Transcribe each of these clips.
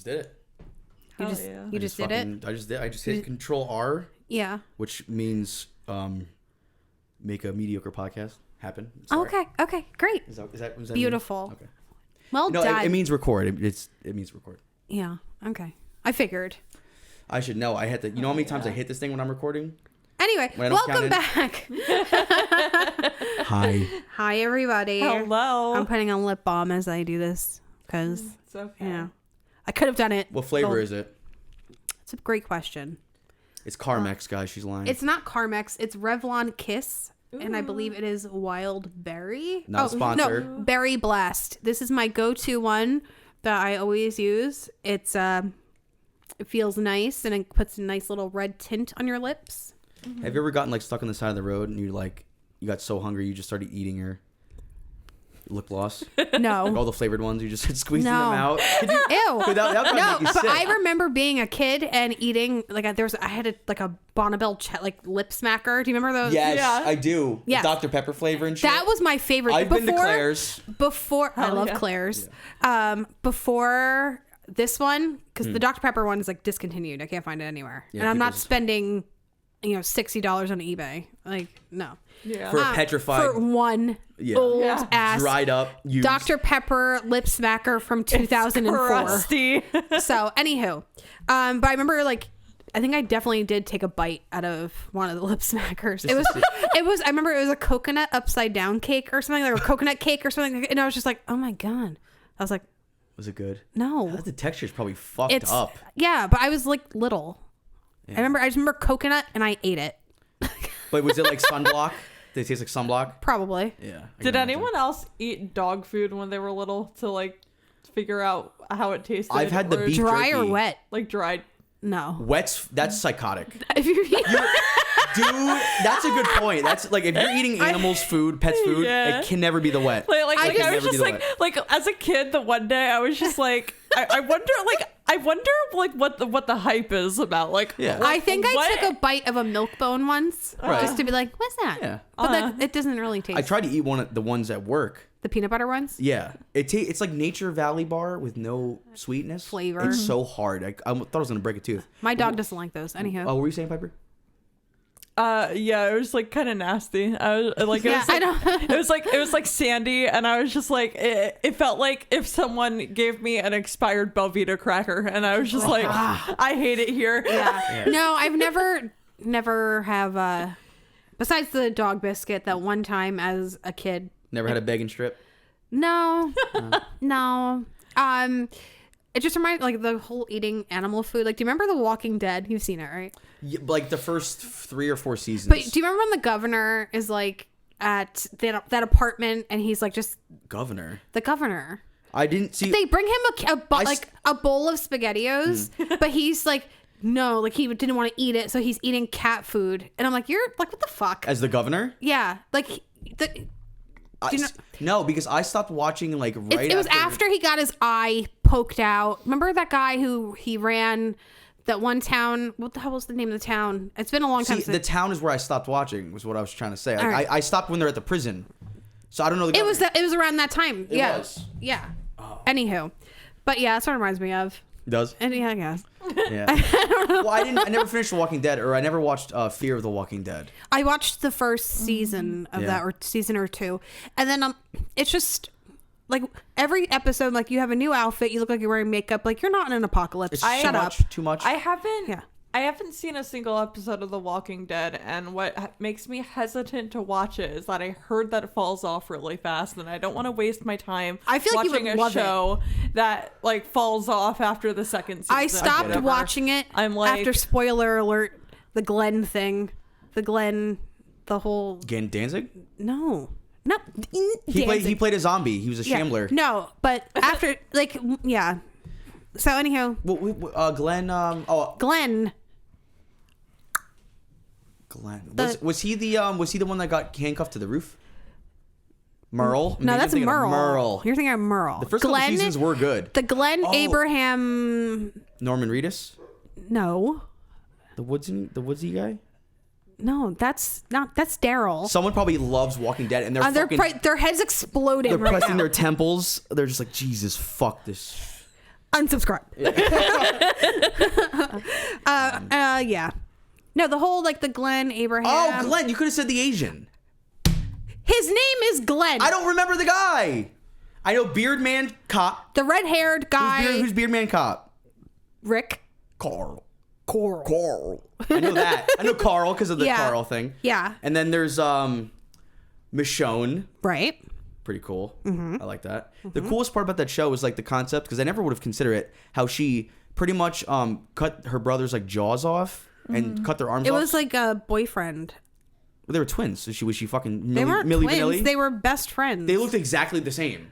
did it. You just did it? I just hit Control R. Yeah. Which means make a mediocre podcast happen. Okay, great. Is that beautiful? Mean? Okay. Well done. It means record. It means record. Yeah. Okay. I figured. I should know. I had to. You know how many times I hit this thing when I'm recording? Anyway, welcome back. Hi. Hi, everybody. Hello. I'm putting on lip balm as I do this because it's okay. Yeah, I could have done it. What flavor is it? It's a great question. It's Carmex, guys. She's lying. It's not Carmex. It's Revlon Kiss. Ooh. And I believe it is wild berry. Not a sponsor. No, berry blast. This is my go-to one that I always use. It's it feels nice and it puts a nice little red tint on your lips. Mm-hmm. Have you ever gotten like stuck on the side of the road and you got so hungry you just started eating your lip gloss? No. Like all the flavored ones, you just started squeezing them out. Ew. That No, make you but sick. I remember being a kid and eating I had a Bonneville lip smacker. Do you remember those? Yes, Yeah. I do. Yes. Dr. Pepper flavor and shit. That was my favorite. I've been to Claire's. I love Claire's. Yeah. Before this one, because the Dr. Pepper one is discontinued. I can't find it anywhere. Yeah, and I'm not spending, $60 on eBay. No. Yeah. For a petrified. For one old ass. Dried up. Used. Dr. Pepper lip smacker from 2004. Crusty. So, anywho. But I remember I think I definitely did take a bite out of one of the lip smackers. I remember it was a coconut upside down cake or something, like a coconut cake or something. And I was just like, oh my God. I was like, was it good? no. The texture's probably fucked up. Yeah, but I was little. Yeah. I just remember coconut and I ate it. But was it like sunblock? Did it taste like sunblock? Probably. Yeah. Did anyone else eat dog food when they were little to figure out how it tasted? I've had the beef dry jerky. or wet. Dried. No. That's psychotic. Dude, that's a good point. That's if you're eating animals' food, pets' food, it can never be the wet. I was just as a kid, the one day I was just I wonder what the hype is about. I think I took a bite of a milk bone once just to be like, what's that? Yeah. But it doesn't really taste. I tried to eat one of the ones at work. The peanut butter ones? Yeah. It's like Nature Valley bar with no sweetness. Flavor. It's so hard. I thought I was going to break a tooth. My dog doesn't like those. Anyhow. Oh, what were you saying, Piper? Yeah, it was kind of nasty. I was it was like sandy, and I was just it felt like if someone gave me an expired Belvita cracker, and I was just I hate it here. Yeah. No, I've never have besides the dog biscuit that one time as a kid. Never had a bacon strip? No. No. It just reminds the whole eating animal food. Do you remember The Walking Dead? You've seen it, right? Yeah, the first 3 or 4 seasons. But do you remember when the governor is at that apartment and he's just governor? The governor. I didn't see. They bring him a bowl of SpaghettiOs, but he's no, he didn't want to eat it, so he's eating cat food, and I'm like, you're what the fuck? As the governor? Yeah, no, because I stopped watching it was after he got his eye poked out. Remember that guy who he ran that one town? What the hell was the name of the town? It's been a long time. The town is where I stopped watching. Was what I was trying to say. Right. I stopped when they're at the prison, so I don't know. It was around that time. It was. Yeah. Oh. Anywho, but yeah, that's what it reminds me of. It does? And yeah, I guess. Yeah. Well, I never finished The Walking Dead, or I never watched Fear of the Walking Dead. I watched the first season of that, or season or 2, and then it's just every episode, you have a new outfit, you look like you're wearing makeup, you're not in an apocalypse. Shut up. Too much. I haven't seen a single episode of The Walking Dead, and what makes me hesitant to watch it is that I heard that it falls off really fast, and I don't want to waste my time watching a show that falls off after the second season. I stopped watching it after, spoiler alert, the Glenn thing. The whole... Danzig? No. He played a zombie. He was a shambler. No, but after, yeah. So anyhow. Glenn... Glenn. Was he the one that got handcuffed to the roof? Merle? No, that's Merle. You're thinking of Merle. The first couple seasons were good. The Glenn Abraham... Norman Reedus? No. The woodsy guy? No, that's Daryl. Someone probably loves Walking Dead, and their heads exploded. They're pressing their temples. They're just like, Jesus, fuck this. Unsubscribe. Yeah. No, the whole like the Glenn Abraham. Oh, Glenn! You could have said the Asian. His name is Glenn. I don't remember the guy. I know Beard Man Cop. The red-haired guy. Who's Beard Man Cop? Rick. Carl. Coral. I know that. I know Carl because of the Yeah. Carl thing. Yeah. And then there's Michonne. Right. Pretty cool. I like that. The coolest part about that show was like the concept, because I never would have considered it, how she pretty much cut her brother's like jaws off and cut their arms off. It was like a boyfriend. Well, they were twins. So was she fucking They weren't Milli twins. Vanilli? They were best friends. They looked exactly the same.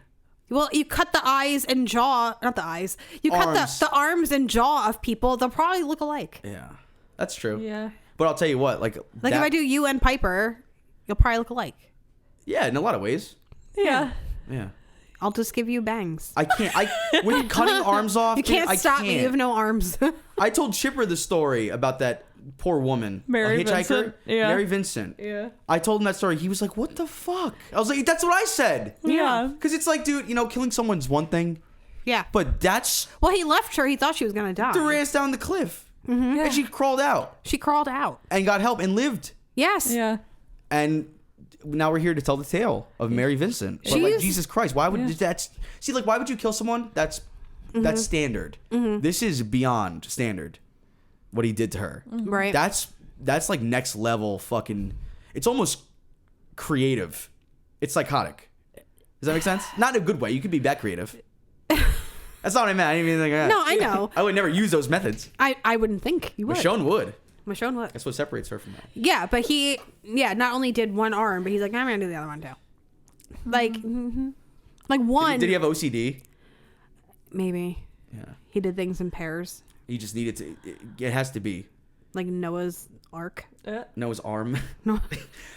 Well, you cut the eyes and jaw, not the eyes. You cut Arms. the arms and jaw of people. They'll probably look alike. Yeah, that's true. Yeah. But I'll tell you what, like If I do you and Piper, you'll probably look alike. yeah, in a lot of ways. Yeah. Yeah. I'll just give you bangs. I can't. When you're cutting arms off, You can't stop me. You have no arms. I told Chipper the story about that poor woman, Mary a hitchhiker, Vincent? Yeah. Mary Vincent. Yeah. I told him that story. He was like, "What the fuck?" I was like, "That's what I said." Yeah. Because it's like, dude, killing someone's one thing, Yeah. but that's Well, he left her. He thought she was going to die. threw her ass down the cliff, and she crawled out She crawled out. and got help and lived. Yes. Yeah. And now we're here to tell the tale of Mary Vincent. But like, She's- Jesus Christ, why would that's see? Like, why would you kill someone? That's standard. This is beyond standard. What he did to her. Right. That's like next level fucking. It's almost creative. It's psychotic. Does that make sense? Not in a good way. You could be that creative. That's not what I meant. I didn't even think. No, I know. I would never use those methods. I wouldn't think you would. Michonne would. Michonne would. That's what separates her from that. Yeah, but he, not only did one arm, but he's like, I'm going to do the other one too. Like, like one. Did he have OCD? Maybe. Yeah. He did things in pairs. He just needed to. It has to be. Like Noah's Ark. Noah's arm. No.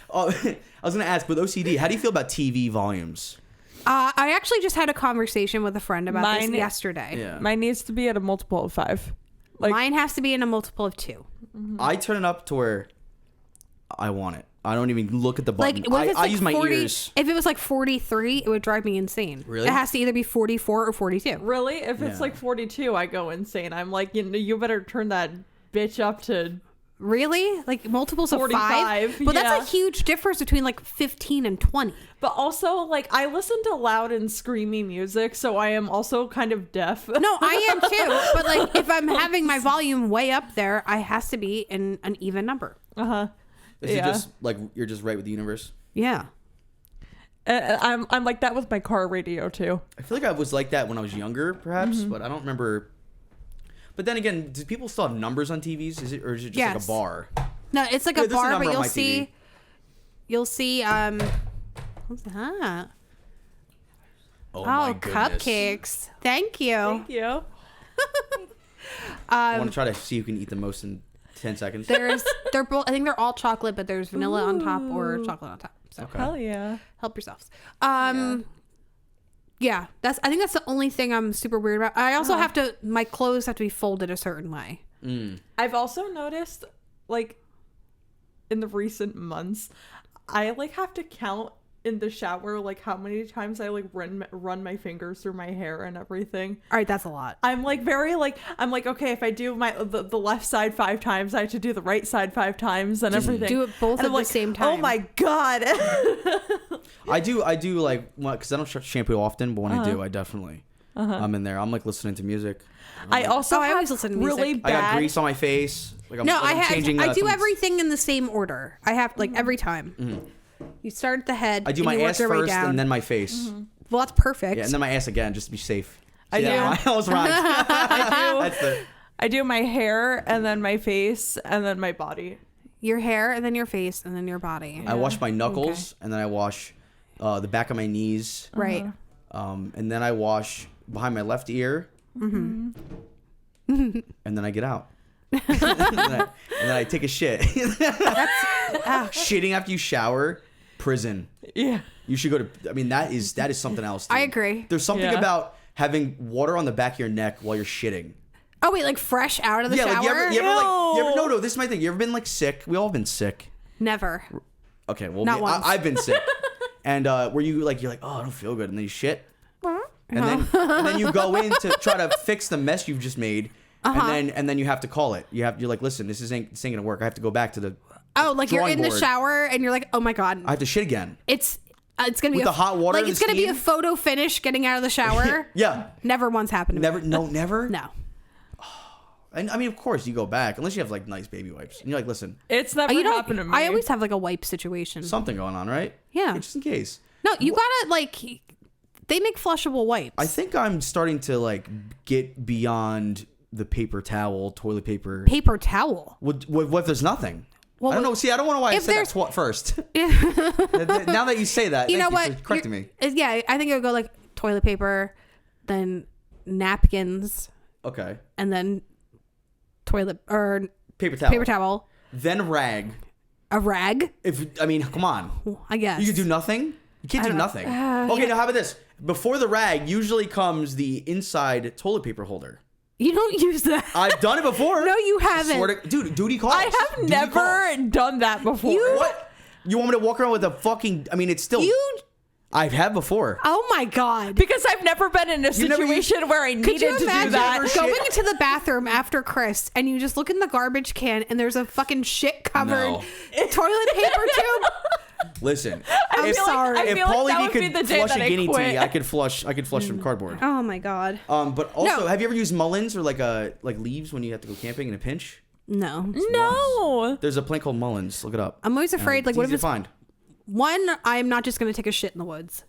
Oh, I was gonna ask with OCD, how do you feel about TV volumes? I actually just had a conversation with a friend about this yesterday. Yeah. Mine needs to be at a multiple of 5. Like, Mine has to be in a multiple of 2. I turn it up to where I want it. I don't even look at the button. Like, what if it's I like use my 40, ears. If it was like 43, it would drive me insane. Really? It has to either be 44 or 42. really? If it's Yeah. like 42, I go insane. I'm like, you better turn that bitch up to... Really? Like multiples of 5? 45, But yeah. that's a huge difference between like 15 and 20. But also, like, I listen to loud and screamy music, so I am also kind of deaf. No, I am too. But like if I'm having my volume way up there, I has to be in an even number. Uh-huh. Is it just like you're just right with the universe? Yeah. I'm like that with my car radio, too. I feel like I was like that when I was younger, perhaps, but I don't remember. But then again, do people still have numbers on TVs? Is it just like Yes. a bar? No, it's like Yeah, a there's a bar, number but on you'll my see what's that? Oh, Oh, my goodness. cupcakes. Thank you. Thank you. I want to try to see who can eat the most in 10 seconds. They're both, I think they're all chocolate, but there's vanilla on top or chocolate on top. So Okay. Hell yeah. help yourselves. Yeah, I think that's the only thing I'm super weird about. I also have to, my clothes have to be folded a certain way. I've also noticed, like, in the recent months, I, like, have to count in the shower, like, how many times I, like, run my fingers through my hair and everything. All right, that's a lot. I'm, like, I'm like, okay, if I do the left side 5 times, I have to do the right side 5 times and everything. Do it both And at I'm like, the same time. Oh, my God. I do like, because I don't shampoo often, but when I do, I definitely, I'm in there. I'm like listening to music. I also I have always listen to music. really I got bad... grease on my face. Like I'm, No, like I'm changing, I do someone's- everything in the same order. I have, like, every time. You start at the head. I do and my you work ass your way first down. and then my face. Well, that's perfect. Yeah, and then my ass again, just to be safe. I do. I almost rhymed. That's the. I do my hair and then my face and then my body. Your hair, and then your face, and then your body. I wash my knuckles and then I wash the back of my knees. Right. And then I wash behind my left ear. And then I get out. and then I take a shit. Shitting after you shower, prison. Yeah. You should go to. I mean, that is something else. I dude. agree. There's something Yeah. about having water on the back of your neck while you're shitting. Oh, wait, like fresh out of the shower? Like you ever like Ew. no, this is my thing. You ever been like sick? We all have been sick. Never. Okay, well, Not once. I've been sick. And where you like, you're like, oh, I don't feel good, and then you shit. and then you go in to try to fix the mess you've just made, and then you have to call it. You're like, listen, this ain't gonna work. I have to go back to the like you're in the shower and you're like, oh my god, I have to shit again. It's gonna be the hot water. Like it's gonna be a photo finish getting out of the shower. Yeah, never once happened. Never. Never. No. And I mean, of course, you go back unless you have like nice baby wipes, and you're like, listen, it's never happened to me. I always have like a wipe situation. Something going on, right? Yeah, just in case. No, you gotta like. They make flushable wipes. I think I'm starting to like get beyond the paper towel, toilet paper. Paper towel. What if there's nothing? Well, I don't know. See, I don't know why I said that first. Now that you say that, you know what? For correcting me. Yeah, I think it would go like toilet paper, then napkins. Okay. And then toilet or paper towel. Then rag. A rag? Come on. I guess. You could do nothing? You can't do nothing. Okay, now how about this? Before the rag usually comes the inside toilet paper holder. You don't use that. I've done it before. No, you haven't. Dude, duty calls. I have never done that before. What? You want me to walk around with a fucking... it's still... I've had before. Oh my god! Because I've never been in a situation where I needed to do that. Going into the bathroom after Chris and you just look in the garbage can and there's a fucking shit covered toilet paper tube. Listen, I'm sorry. If Paulie D could flush a guinea tea, I could flush some cardboard. Oh my god! But also, have you ever used mullins or like leaves when you have to go camping in a pinch? No. There's a plant called mullins. Look it up. I'm always afraid. Like, what if it's find? One, I'm not just gonna take a shit in the woods.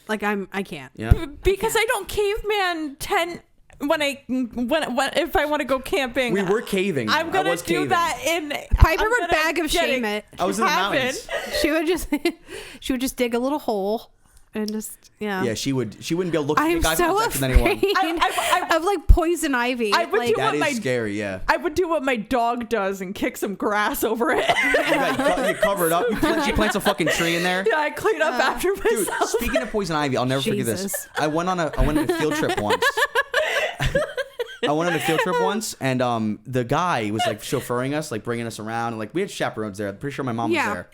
Like I can't. Yeah. Because I don't caveman tent when if I want to go camping. We were caving. I'm gonna do that in Piper would bag of shame it. I was in the mountains. She would just dig a little hole and just Yeah, she wouldn't be able to look at the so afraid of like poison ivy. I would do that is scary, yeah. I would do what my dog does and kick some grass over it. You cover it up. She plants a fucking tree in there. Yeah, I clean up after myself. Dude, speaking of poison ivy, I'll never forget this. I went on a field trip once. I went on a field trip once, and the guy was like chauffeuring us, like bringing us around, and like we had chaperones there. I'm pretty sure my mom was there,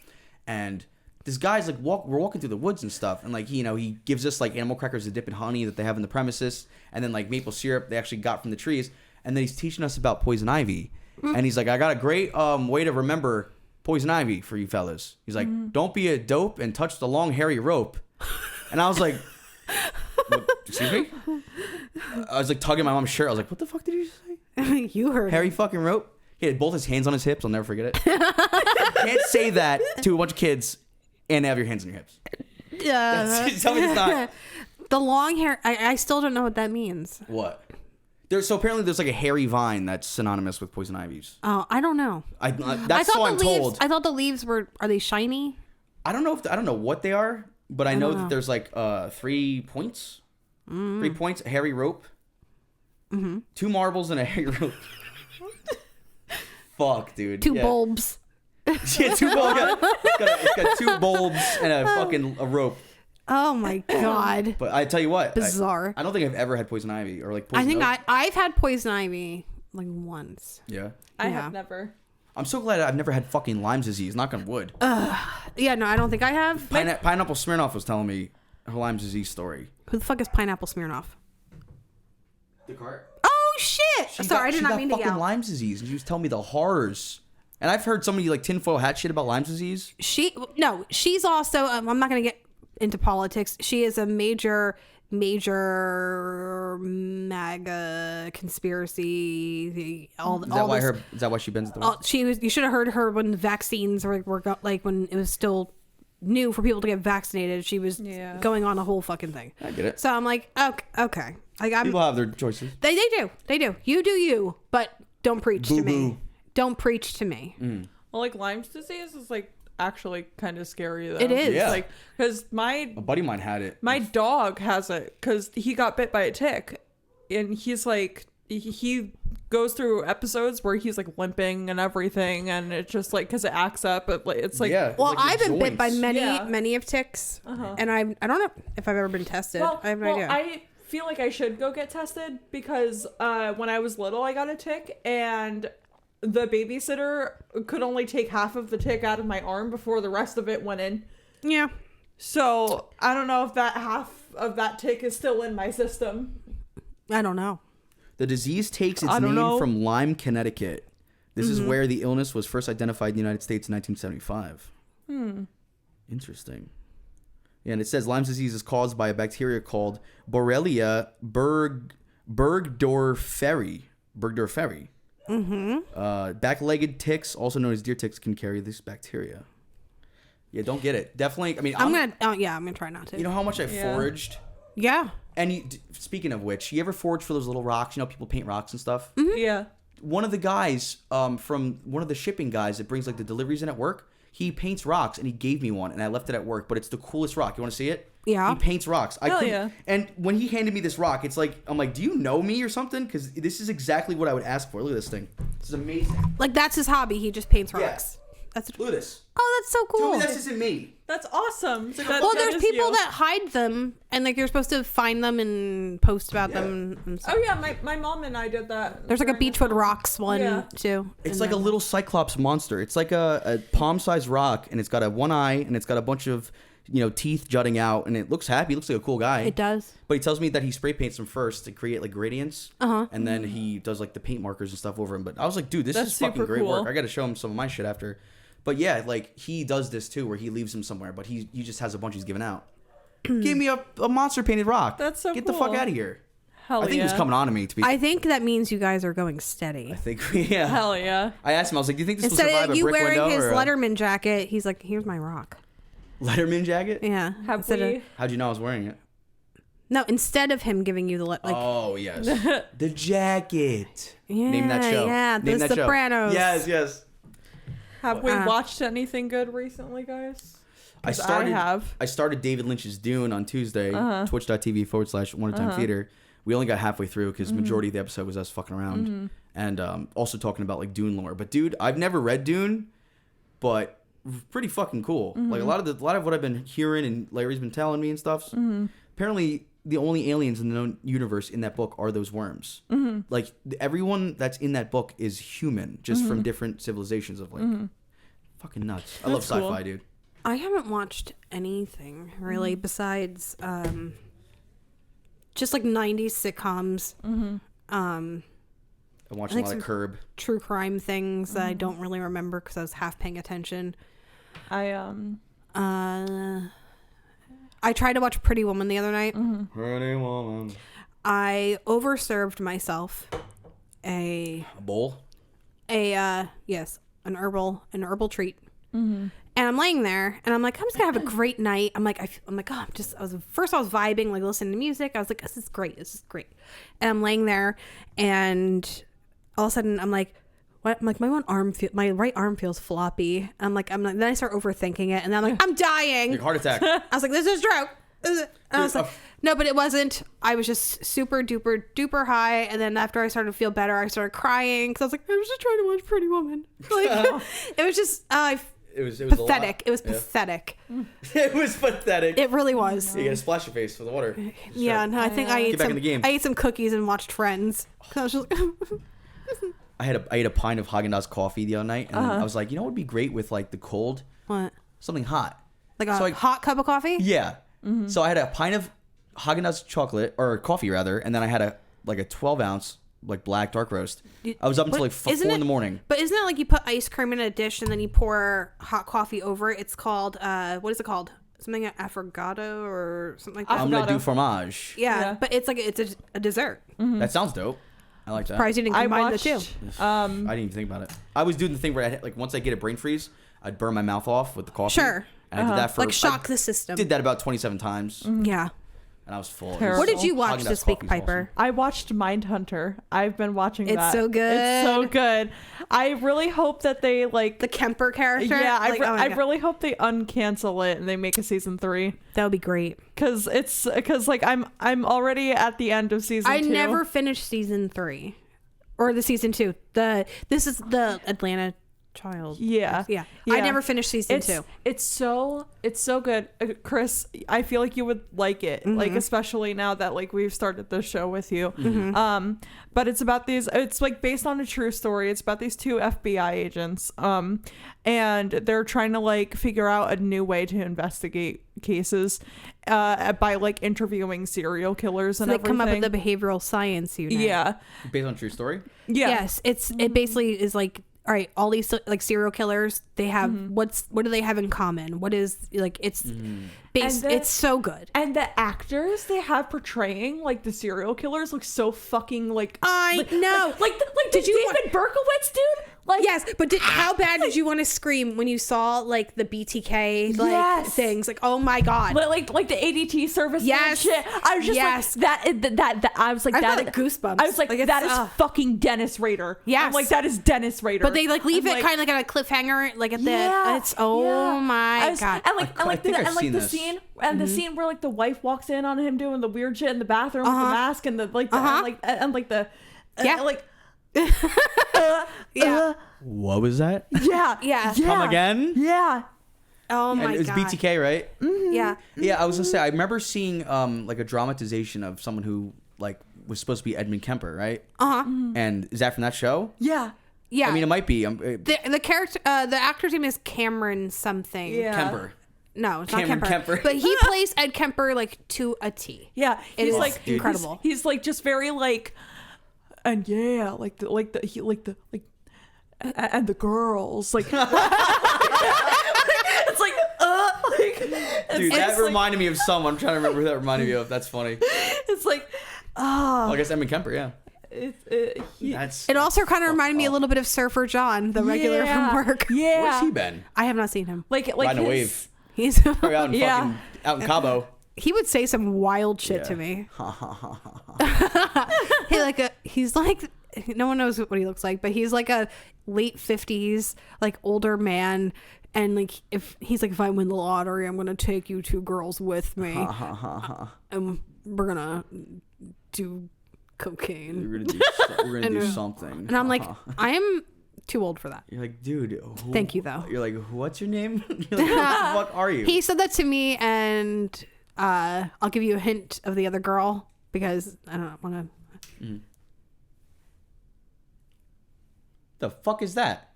and this guy's like we're walking through the woods and stuff, and like he gives us like animal crackers to dip in honey that they have in the premises, and then like maple syrup they actually got from the trees, and then he's teaching us about poison ivy, and he's like, I got a great way to remember poison ivy for you fellas. He's like, don't be a dope and touch the long hairy rope, and I was like, excuse me? I was like tugging my mom's shirt. I was like, what the fuck did you say? You heard hairy fucking rope. He had both his hands on his hips. I'll never forget it. You can't say that to a bunch of kids and have your hands on your hips. Tell me it's not. The long hair. I still don't know what that means. What? Apparently there's like a hairy vine that's synonymous with poison ivies. Oh, I don't know. That's all I'm told. I thought the leaves are they shiny? I don't know what they are, but I know that there's like 3 points. 3 points, a hairy rope. 2 marbles and a hairy rope. Fuck, dude. 2 bulbs. Yeah, 2 bulbs. It's got 2 bulbs and a rope. Oh my god. But I tell you what, bizarre. I don't think I've ever had poison ivy or like poison oak. I've had poison ivy like once. Yeah. I have never. I'm so glad I've never had fucking Lyme's disease. Knock on wood. Yeah, no, I don't think I have. Pineapple Smirnoff was telling me her Lyme's disease story. Who the fuck is Pineapple Smirnoff? The cart. Oh shit! Sorry, I did not mean to yell. She got fucking Lyme's disease, and she was telling me the horrors. And I've heard somebody like tinfoil hat shit about Lyme's disease. She's also. I'm not gonna get into politics. She is a major MAGA conspiracy. Is that why she bends the way? You should have heard her when the vaccines were like when it was still new for people to get vaccinated. She was going on a whole fucking thing. I get it. So I'm like, okay. Like, people have their choices. They do. You do you, but don't preach to me. Don't preach to me. Well, like Lyme's disease is like actually kind of scary though. It is. Yeah. Like, because a buddy of mine had it. My dog has it because he got bit by a tick, and he's like he goes through episodes where he's like limping and everything, and it's just like because it acts up. It's like Well, I've been bit by many of ticks, and I don't know if I've ever been tested. I have no idea. I feel like I should go get tested because when I was little, I got a tick, and the babysitter could only take half of the tick out of my arm before the rest of it went in. Yeah. So I don't know if that half of that tick is still in my system. I don't know. The disease takes its name from Lyme, Connecticut. This is where the illness was first identified in the United States in 1975. Interesting. Yeah, and it says Lyme disease is caused by a bacteria called Borrelia burgdorferi. Back-legged ticks, also known as deer ticks, can carry this bacteria. Yeah, don't get it. Definitely. I mean, I'm gonna try not to. You know how much I foraged? Yeah. And speaking of which, you ever forage for those little rocks? You know, people paint rocks and stuff. Yeah. One of the guys, from one of the shipping guys that brings like the deliveries in at work, he paints rocks, and he gave me one, and I left it at work. But it's the coolest rock. You want to see it? Yeah. He paints rocks. Hell yeah. And when he handed me this rock, it's like, I'm like, do you know me or something? Because this is exactly what I would ask for. Look at this thing. This is amazing. Like, that's his hobby. He just paints rocks. Look at this. Oh, that's so cool. Tell me this isn't me. That's awesome. Well, there's people that hide them, and like you're supposed to find them and post about them. And stuff. Oh yeah, my mom and I did that. There's like a Beechwood Rocks one too. It's like a little Cyclops monster. It's like a palm-sized rock, and it's got one eye, and it's got a bunch of teeth jutting out, and it looks happy. It looks like a cool guy. It does. But he tells me that he spray paints them first to create like gradients, and then he does like the paint markers and stuff over him. But I was like, dude, this is fucking great work. I got to show him some of my shit after. But yeah, like he does this too, where he leaves them somewhere, but he just has a bunch he's giving out. Give me a monster painted rock. That's so Get cool. the fuck out of here. Hell I think he was coming on to me. I think that means you guys are going steady. I think yeah. Hell yeah. I asked him. I was like, "Do you think this will Instead survive of a you brick wearing window?" his or Letterman jacket, he's like, "Here's my rock." Letterman jacket? Yeah. How'd you know I was wearing it? No, instead of him giving you the oh yes, the jacket. Yeah, name that show. Yeah, name The Sopranos. Show. Yes. Have we watched anything good recently, guys? I started David Lynch's Dune on Tuesday. Twitch.tv/OneTime Theater. We only got halfway through because majority of the episode was us fucking around and also talking about like Dune lore. But dude, I've never read Dune, but pretty fucking cool. Like a lot of what I've been hearing and Larry's been telling me and stuff. Apparently, the only aliens in the known universe in that book are those worms. Like everyone that's in that book is human, just from different civilizations of like fucking nuts. I love sci-fi, dude. I haven't watched anything really besides just like 90s sitcoms. I'm watching a lot of Curb. True crime things that I don't really remember because I was half paying attention. I tried to watch Pretty Woman the other night. Pretty Woman. I overserved myself a bowl. Yes, an herbal treat. And I'm laying there, and I'm like, I'm just gonna have a great night. I'm like, I was vibing, like listening to music. I was like, this is great. And I'm laying there, and all of a sudden, I'm like, what? I'm like, my right arm feels floppy. Then I start overthinking it, and then I'm like, I'm dying. Like heart attack. I was like, this is a stroke. And I was like, no, but it wasn't. I was just super duper duper high, and then after I started to feel better, I started crying because I was like, I was just trying to watch Pretty Woman. Like, it was just. It was pathetic. It was pathetic. It was pathetic. It really was. You gotta splash your face with the water. Yeah, no, I think I ate some cookies and watched Friends. I was just I ate a pint of Haagen-Dazs coffee the other night, and I was like, you know what would be great with like the cold? What? Something hot. Like a hot cup of coffee? Yeah. So I had a pint of Haagen-Dazs chocolate, or coffee rather, and then I had a 12-ounce like black dark roast. I was up until like 4 in the morning. But isn't it like you put ice cream in a dish and then you pour hot coffee over it? It's called what is it called? Something affogato or something like that. Omelette du fromage. Yeah, but it's like it's a dessert. That sounds dope. I like that. Surprised you didn't combine the two. I didn't even think about it. I was doing the thing where once I get a brain freeze, I'd burn my mouth off with the coffee. Sure. And I did that for shock the system. Did that about 27 times. Yeah. And I was full. What did you watch this week, Piper? Awesome. I watched Mindhunter. I've been watching that. It's so good. It's so good. I really hope that they like the Kemper character. Yeah, I really hope they uncancel it and they make a season 3. That would be great. Because like I'm already at the end of season 2. I never finished season 3 or the season 2. This is the Atlanta child. Yeah. I never finished season 2. It's so good. Chris, I feel like you would like it, like especially now that like we've started the show with you. But it's about it's like based on a true story. It's about these 2 FBI agents and they're trying to like figure out a new way to investigate cases by like interviewing serial killers and everything. Come up with the behavioral science unit. Yeah. Based on true story? Yeah. Yes, it basically is like, all right, all these like serial killers, they have what do they have in common? What is like it's it's so good. And the actors they have portraying like the serial killers look so fucking like I know. Like did David Berkowitz, dude? Like yes, but how bad did you want to scream when you saw like the BTK like things? Like, oh my god, like the ADT service. Yes, shit. I was just like that. I was like that. Like goosebumps. I was like that is fucking Dennis Rader. Yes, I'm like that is Dennis Rader. But they like leave it kind of like at a cliffhanger, like at the. It's my god. And the scene the scene where like the wife walks in on him doing the weird shit in the bathroom with the mask and the What was that? Yeah. Come again? Yeah. Oh my god. It's BTK, right? Yeah. Yeah, I was gonna say I remember seeing like a dramatization of someone who like was supposed to be Edmund Kemper, right? And is that from that show? Yeah. Yeah. I mean, it might be. The character, the actor's name is Cameron something. Yeah. Kemper. No, it's Cameron not Kemper. Kemper. But he plays Ed Kemper like to a T. Yeah. He's like incredible. He's like just very like, and yeah, and the girls like. It's like dude, that reminded me of someone. I'm trying to remember who that reminded me of. That's funny. It's like I guess Edmund Kemper, yeah. It also kind of reminded me a little bit of Surfer John, the regular from work. Yeah. Where's he been? I have not seen him. Like riding a wave. He's probably out in fucking out in Cabo. He would say some wild shit to me. He's like no one knows what he looks like, but he's like a late 50s like older man, and like if I win the lottery, I'm gonna take you 2 girls with me and we're gonna do cocaine. We're gonna do something. And I'm like, I am too old for that. You're like, dude. Thank you though. You're like, what's your name? You're like, what the fuck are you? He said that to me, and I'll give you a hint of the other girl because I don't want to. The fuck is that?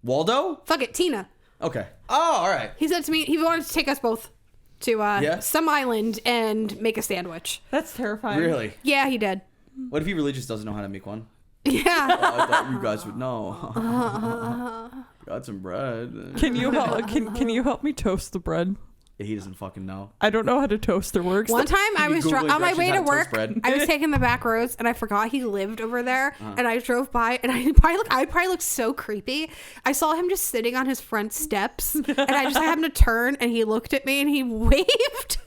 Waldo? Fuck it, Tina. Okay. Oh, all right. He said to me he wanted to take us both to some island and make a sandwich. That's terrifying. Really? Yeah, he did. What if he really just doesn't know how to make one? Yeah. I thought you guys would know. Got some bread. Can you help me toast the bread? He doesn't fucking know. I don't know how to toast or works. One time I was on my way to work. I was taking the back roads and I forgot he lived over there. And I drove by and I probably looked so creepy. I saw him just sitting on his front steps and I happened to turn and he looked at me and he waved.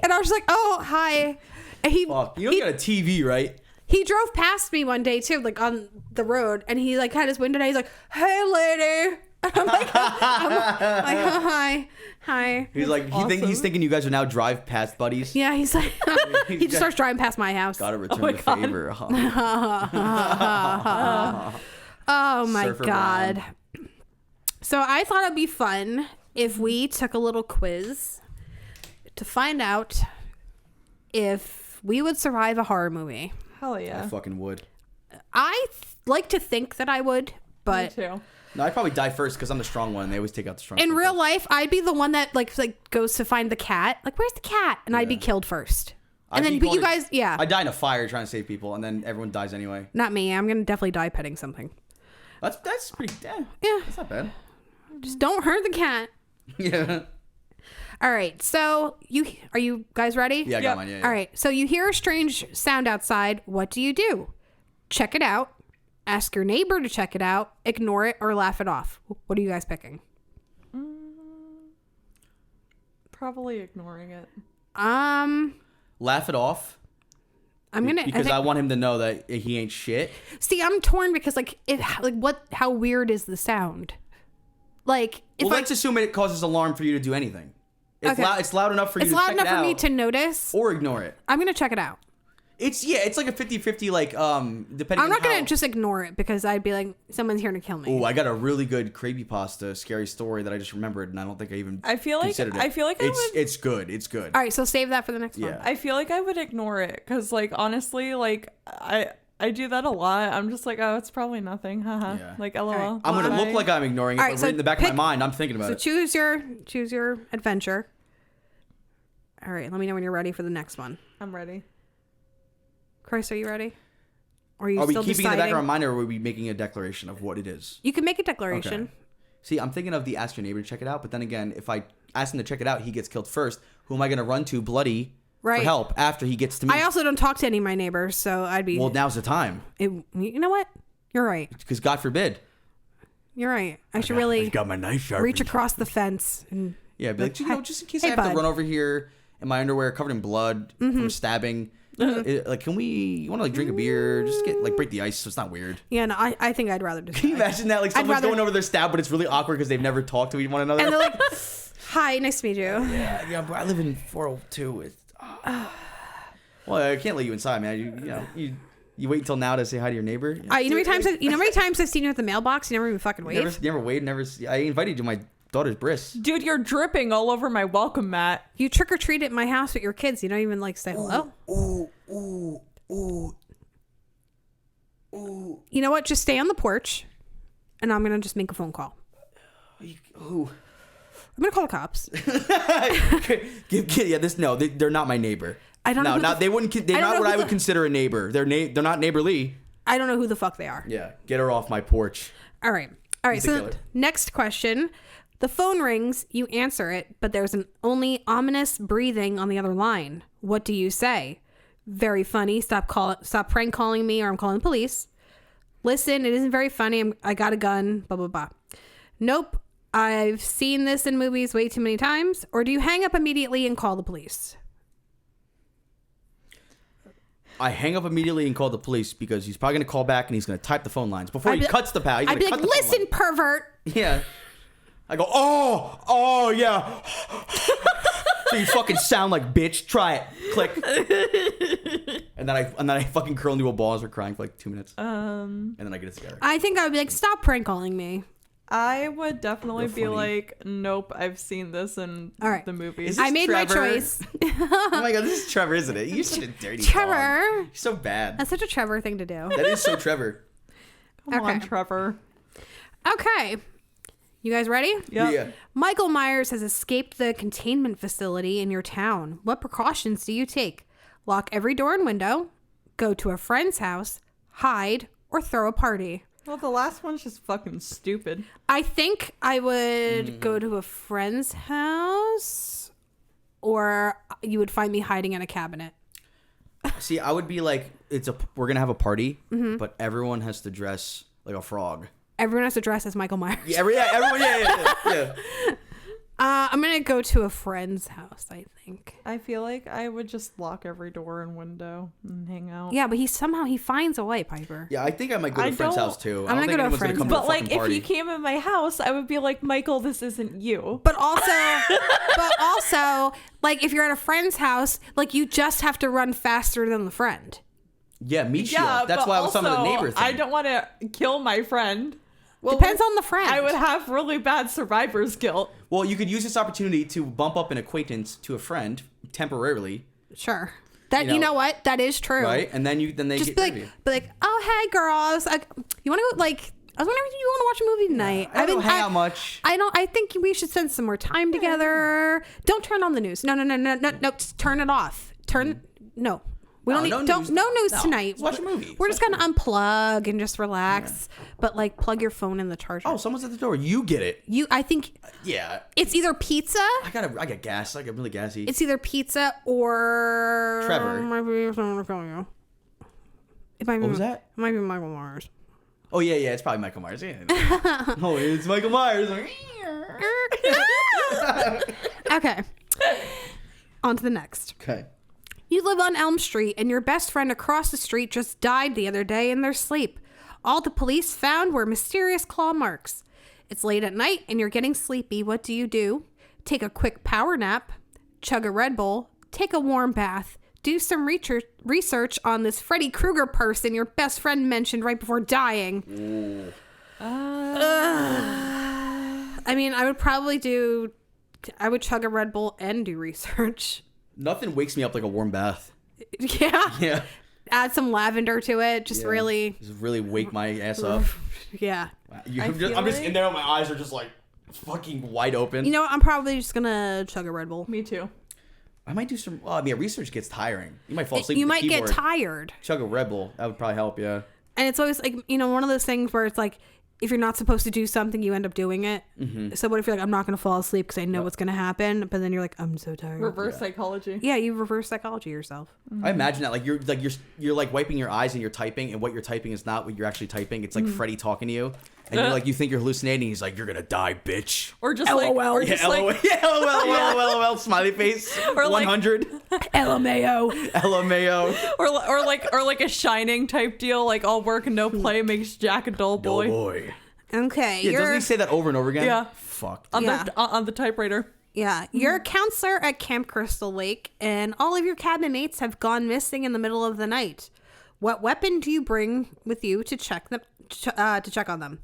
And I was just like, oh, hi. And he got a TV, right? He drove past me one day too, like on the road, and he like had his window down. He's like, "Hey, lady." I'm like, oh, hi. He's like, he's thinking you guys are now drive past buddies. Yeah, he's like, he just starts driving past my house. Gotta return the favor. Oh my Surfer god. Brown. So I thought it'd be fun if we took a little quiz to find out if we would survive a horror movie. Hell yeah. I fucking would. I like to think that I would, but Me too. No, I'd probably die first because I'm the strong one. They always take out the strong. In real life, I'd be the one that like goes to find the cat. Like, where's the cat? And I'd be killed first. And then you guys, I die in a fire trying to save people, and then everyone dies anyway. Not me. I'm gonna definitely die petting something. That's pretty. Yeah. That's not bad. Just don't hurt the cat. Yeah. All right. So are you guys ready? Yeah, I got mine. Yeah. All right. So you hear a strange sound outside. What do? Check it out. Ask your neighbor to check it out. Ignore it or laugh it off. What are you guys picking? Probably ignoring it. Laugh it off. I'm gonna because I want him to know that he ain't shit. See, I'm torn because how weird is the sound? Like, if let's assume it causes alarm for you to do anything. It's loud enough for you to check it out. It's loud enough for me to notice. Or ignore it. I'm gonna check it out. It's like a 50-50, like, depending I'm not going to just ignore it because I'd be like, someone's here to kill me. Oh, I got a really good creepypasta scary story that I just remembered, and I don't think I even considered it. I feel like it's good. It's good. All right, so save that for the next one. I feel like I would ignore it because, like, honestly, like, I do that a lot. I'm just like, oh, it's probably nothing. Haha. Yeah. Like, LOL. Right. I'm going to look like I'm ignoring it, All right, but so in the back of my mind, I'm thinking about it. So choose your adventure. All right, let me know when you're ready for the next one. I'm ready. Chris, are you ready? Or are you Are we still keeping it in the deciding? back of our mind, or are we making a declaration of what it is? You can make a declaration. Okay. See, I'm thinking of the ask your neighbor to check it out, but then again, if I ask him to check it out, he gets killed first. Who am I going to run to bloody for help after he gets to me? I also don't talk to any of my neighbors, so I'd be... Well, now's the time. You know what? You're right. Because God forbid. You're right. I should really got my knife sharp. reach across the fence. And yeah, be like, just in case hey, I have bud. to run over here in my underwear covered in blood from stabbing. Like, you want to like drink a beer? Just break the ice so it's not weird. Yeah, no, I think I'd rather just... Can you imagine that? Like, someone's going over their stab, but it's really awkward because they've never talked to one another. And they're like, hi, nice to meet you. Yeah, but I live in 402 with... Well, I can't let you inside, man. You wait until now to say hi to your neighbor. You know how many times I've seen you at the mailbox? You never even fucking wave. Never waved. I invited you to my daughter's bris. Dude, you're dripping all over my welcome mat. You trick or treat at my house with your kids. You don't even like say hello. Ooh. You know what? Just stay on the porch, and I'm gonna just make a phone call. Ooh. I'm gonna call the cops. They're not my neighbor. I don't know. They wouldn't. They're not what I would consider a neighbor. They're not neighborly. I don't know who the fuck they are. Yeah, get her off my porch. All right. So next question. The phone rings, you answer it, but there's an only ominous breathing on the other line. What do you say? Very funny. Stop prank calling me, or I'm calling the police. Listen, it isn't very funny. I got a gun. Blah, blah, blah. Nope. I've seen this in movies way too many times. Or do you hang up immediately and call the police? I hang up immediately and call the police because he's probably going to call back and he's going to type the phone lines before he cuts the power. I'd be like, listen, pervert. Yeah. I go, oh, yeah. So you fucking sound like bitch. Try it. Click. and then I fucking curl into a ball as we're crying for like 2 minutes. And then I get a cigarette. I think I would be like, stop prank calling me. I would definitely be like, nope, I've seen this in the movies. I made my choice. Oh my god, this is Trevor, isn't it? You're such a dirty Trevor. dog. You're so bad. That's such a Trevor thing to do. That is so Trevor. Come on, Trevor. Okay. You guys ready? Yeah. Michael Myers has escaped the containment facility in your town. What precautions do you take? Lock every door and window, go to a friend's house, hide, or throw a party? Well, the last one's just fucking stupid. I think I would go to a friend's house, or you would find me hiding in a cabinet. See, I would be like, we're gonna have a party, but everyone has to dress like a frog. Everyone has to dress as Michael Myers. Yeah, everyone. Yeah. I'm gonna go to a friend's house, I think. I feel like I would just lock every door and window and hang out. Yeah, but he finds a way, Piper. Yeah, I think I might go to a friend's house too. I'm gonna go to a friend's house. But like, if he came in my house, I would be like, Michael, this isn't you. But also, like, if you're at a friend's house, like, you just have to run faster than the friend. Yeah, meat shield. That's why I was talking about the neighbor thing. I don't want to kill my friend. Well, depends on the friend. I would have really bad survivor's guilt. Well, you could use this opportunity to bump up an acquaintance to a friend temporarily. Sure. You know what? That is true. Right? And then they just get be like, oh, hey, girls. You want to go, like, I was wondering if you want to watch a movie tonight. I don't hang out much. I think we should spend some more time together. Don't turn on the news. No. Just turn it off. No. We don't need no news tonight. Let's watch a movie. We're just gonna unplug and just relax. Yeah. But like, plug your phone in the charger. Oh, someone's at the door. You get it. I think. Yeah. It's either pizza. I got gas. I get really gassy. It's either pizza or Trevor. What was that? It might be Michael Myers. Oh yeah. It's probably Michael Myers. Yeah. Oh, it's Michael Myers. Okay. On to the next. Okay. You live on Elm Street, and your best friend across the street just died the other day in their sleep. All the police found were mysterious claw marks. It's late at night, and you're getting sleepy. What do? Take a quick power nap, chug a Red Bull, take a warm bath, do some research on this Freddy Krueger person your best friend mentioned right before dying. I mean, I would chug a Red Bull and do research. Nothing wakes me up like a warm bath. Yeah. Yeah. Add some lavender to it. Just really wake my ass up. Yeah. I'm just in there. My eyes are just like fucking wide open. You know what? I'm probably just gonna chug a Red Bull. Me too. I might do some. Well, I mean, research gets tiring. You might fall asleep. You with the might keyboard. get tired. Chug a Red Bull. That would probably help. Yeah. And it's always like, you know, one of those things where it's like, if you're not supposed to do something, you end up doing it. Mm-hmm. So what if you're like, I'm not going to fall asleep because I know what's going to happen, but then you're like, I'm so tired. Reverse psychology. Yeah, you reverse psychology yourself. I imagine that you're wiping your eyes and you're typing, and what you're typing is not what you're actually typing. It's like Freddy talking to you, and you're like, you think you're hallucinating. He's like, you're gonna die, bitch. Or just LOL. like, or just LOL. like, LOL, smiley face. Or like 100. LMAO. LMAO. or like a Shining type deal, like all work and no play makes Jack a dull boy. boy. Okay. Yeah, doesn't he say that over and over again? Yeah. Fuck. On the typewriter. Yeah. You're a counselor at Camp Crystal Lake, and all of your cabinets have gone missing in the middle of the night. What weapon do you bring with you to check them? To check on them?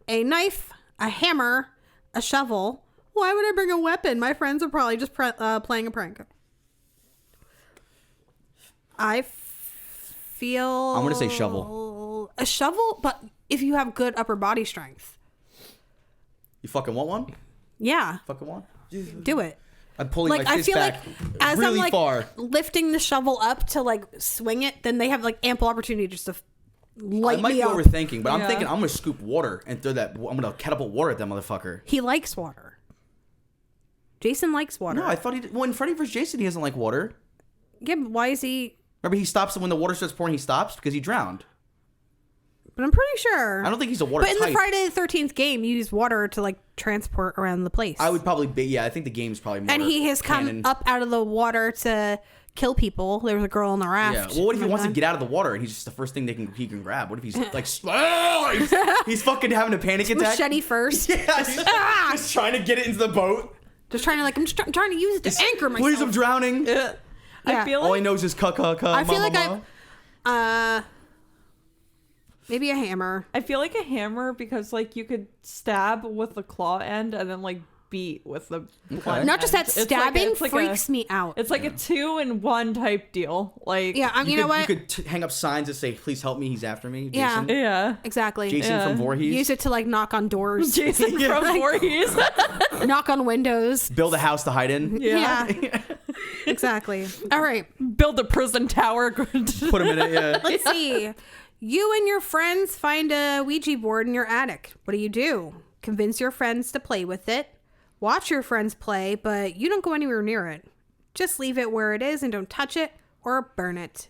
A knife, a hammer, a shovel. Why would I bring a weapon? My friends are probably just playing a prank. I feel... I'm going to say shovel. A shovel, but if you have good upper body strength. You fucking want one? Yeah. Fucking want? Do it. I'm pulling my I fist feel back like as really I'm like far. lifting the shovel up to like swing it, then they have like ample opportunity just to light I might me be up. overthinking, but I'm Yeah. thinking I'm going to scoop water and throw that. I'm going to catapult water at that motherfucker. He likes water. Jason likes water. No, I thought he did. Well, in Freddy vs. Jason, he doesn't like water. Yeah, but why is he... Remember, he stops when the water starts pouring. He stops because he drowned. But I'm pretty sure. I don't think he's a water But in type. the Friday the 13th game, you use water to like transport around the place. I would probably be. Yeah, I think the game's probably more. And he has canon. come up out of the water to kill people. There was a girl on the raft. Yeah. Well, what if he wants to get out of the water and he's just the first thing he can grab? What if he's like, he's fucking having a panic attack? Machete first. Yeah, he's trying to get it into the boat. Just trying to like, I'm trying to use it to anchor myself. Please, I'm drowning. Yeah. I feel All like he knows is I feel like mama. maybe a hammer. I feel like a hammer because like you could stab with the claw end and then like beat with the blunt Not just that end. It's stabbing it's freaks me out. It's like a 2-in-1 type deal. Like Yeah, you know what? You could hang up signs that say, "Please help me, he's after me." Yeah. Jason. yeah. Exactly. Jason from Voorhees. Use it to like knock on doors, Jason Yeah. from Voorhees. knock on windows. Build a house to hide in. Yeah. Exactly. All right. Build a prison tower. Put him in it. Yeah. Let's see. You and your friends find a Ouija board in your attic. What do? Convince your friends to play with it. Watch your friends play, but you don't go anywhere near it. Just leave it where it is and don't touch it or burn it.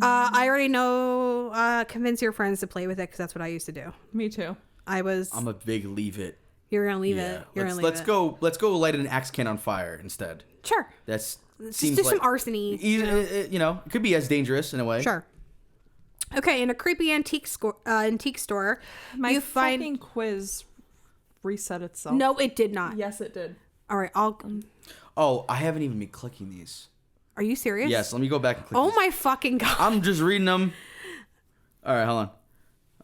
I already know convince your friends to play with it because that's what I used to do. Me too. I'm a big leave it. You're going to leave Yeah. it. You're going to leave it. Let's go light an axe can on fire instead. Sure. That's Just seems do like some arsony. You know, it could be as dangerous in a way. Sure. Okay, in a creepy antique store, My you find fucking quiz reset itself. No, it did not. Yes, it did. All right, I'll. Oh, I haven't even been clicking these. Are you serious? Yes, let me go back and click. Oh these. my fucking god! I'm just reading them. All right, hold on.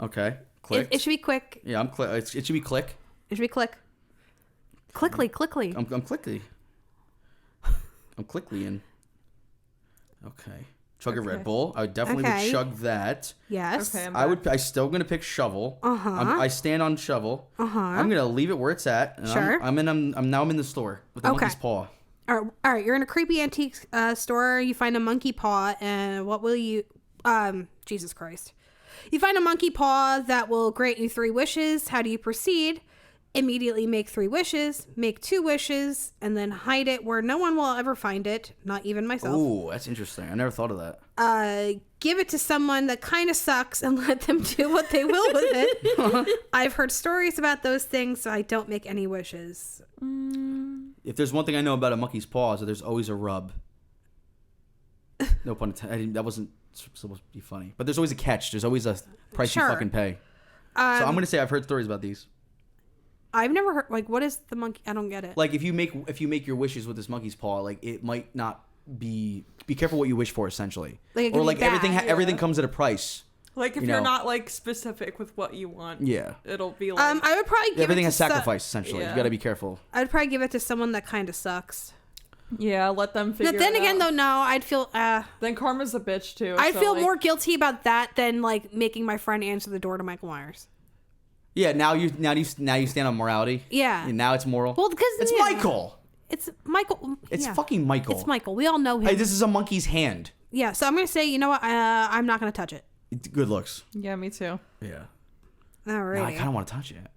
Okay, click. It should be quick. Yeah, I'm click. It should be click. It should be click. Clickly. I'm clickly. I'm clickly in. Okay. Chug a Red Bull. I would definitely would chug that. Yes. Okay, I still gonna pick shovel. I stand on shovel. I'm gonna leave it where it's at. And Sure. I'm now in the store with the monkey's paw. All right. You're in a creepy antique store. You find a monkey paw, and what will you? Jesus Christ! You find a monkey paw that will grant you 3 wishes. How do you proceed? Immediately make 3 wishes, make 2 wishes, and then hide it where no one will ever find it, not even myself. Ooh, that's interesting. I never thought of that. Give it to someone that kind of sucks and let them do what they will with it. I've heard stories about those things, so I don't make any wishes. If there's one thing I know about a monkey's paw is that there's always a rub. No pun intended. That wasn't supposed to be funny. But there's always a catch. There's always a price you fucking pay. So I'm going to say I've heard stories about these. I've never heard, like, what is the monkey? I don't get it. Like if you make your wishes with this monkey's paw, like it might not be careful what you wish for, essentially. Like, or like everything comes at a price. Like if you're not like specific with what you want, it'll be like I would probably give everything it has sacrifice. Essentially, you got to be careful. I'd probably give it to someone that kind of sucks. Yeah, let them figure. But then it again, out. though, no, I'd feel. Then karma's a bitch too. I'd feel more guilty about that than like making my friend answer the door to Michael Myers. Yeah, now you stand on morality. Yeah, and now it's moral. Well, because it's Michael. It's Michael. It's fucking Michael. It's Michael. We all know him. Hey, this is a monkey's hand. Yeah, so I'm gonna say, you know what? I'm not gonna touch it. Good looks. Yeah, me too. Yeah. Alright. No, I kind of want to touch it.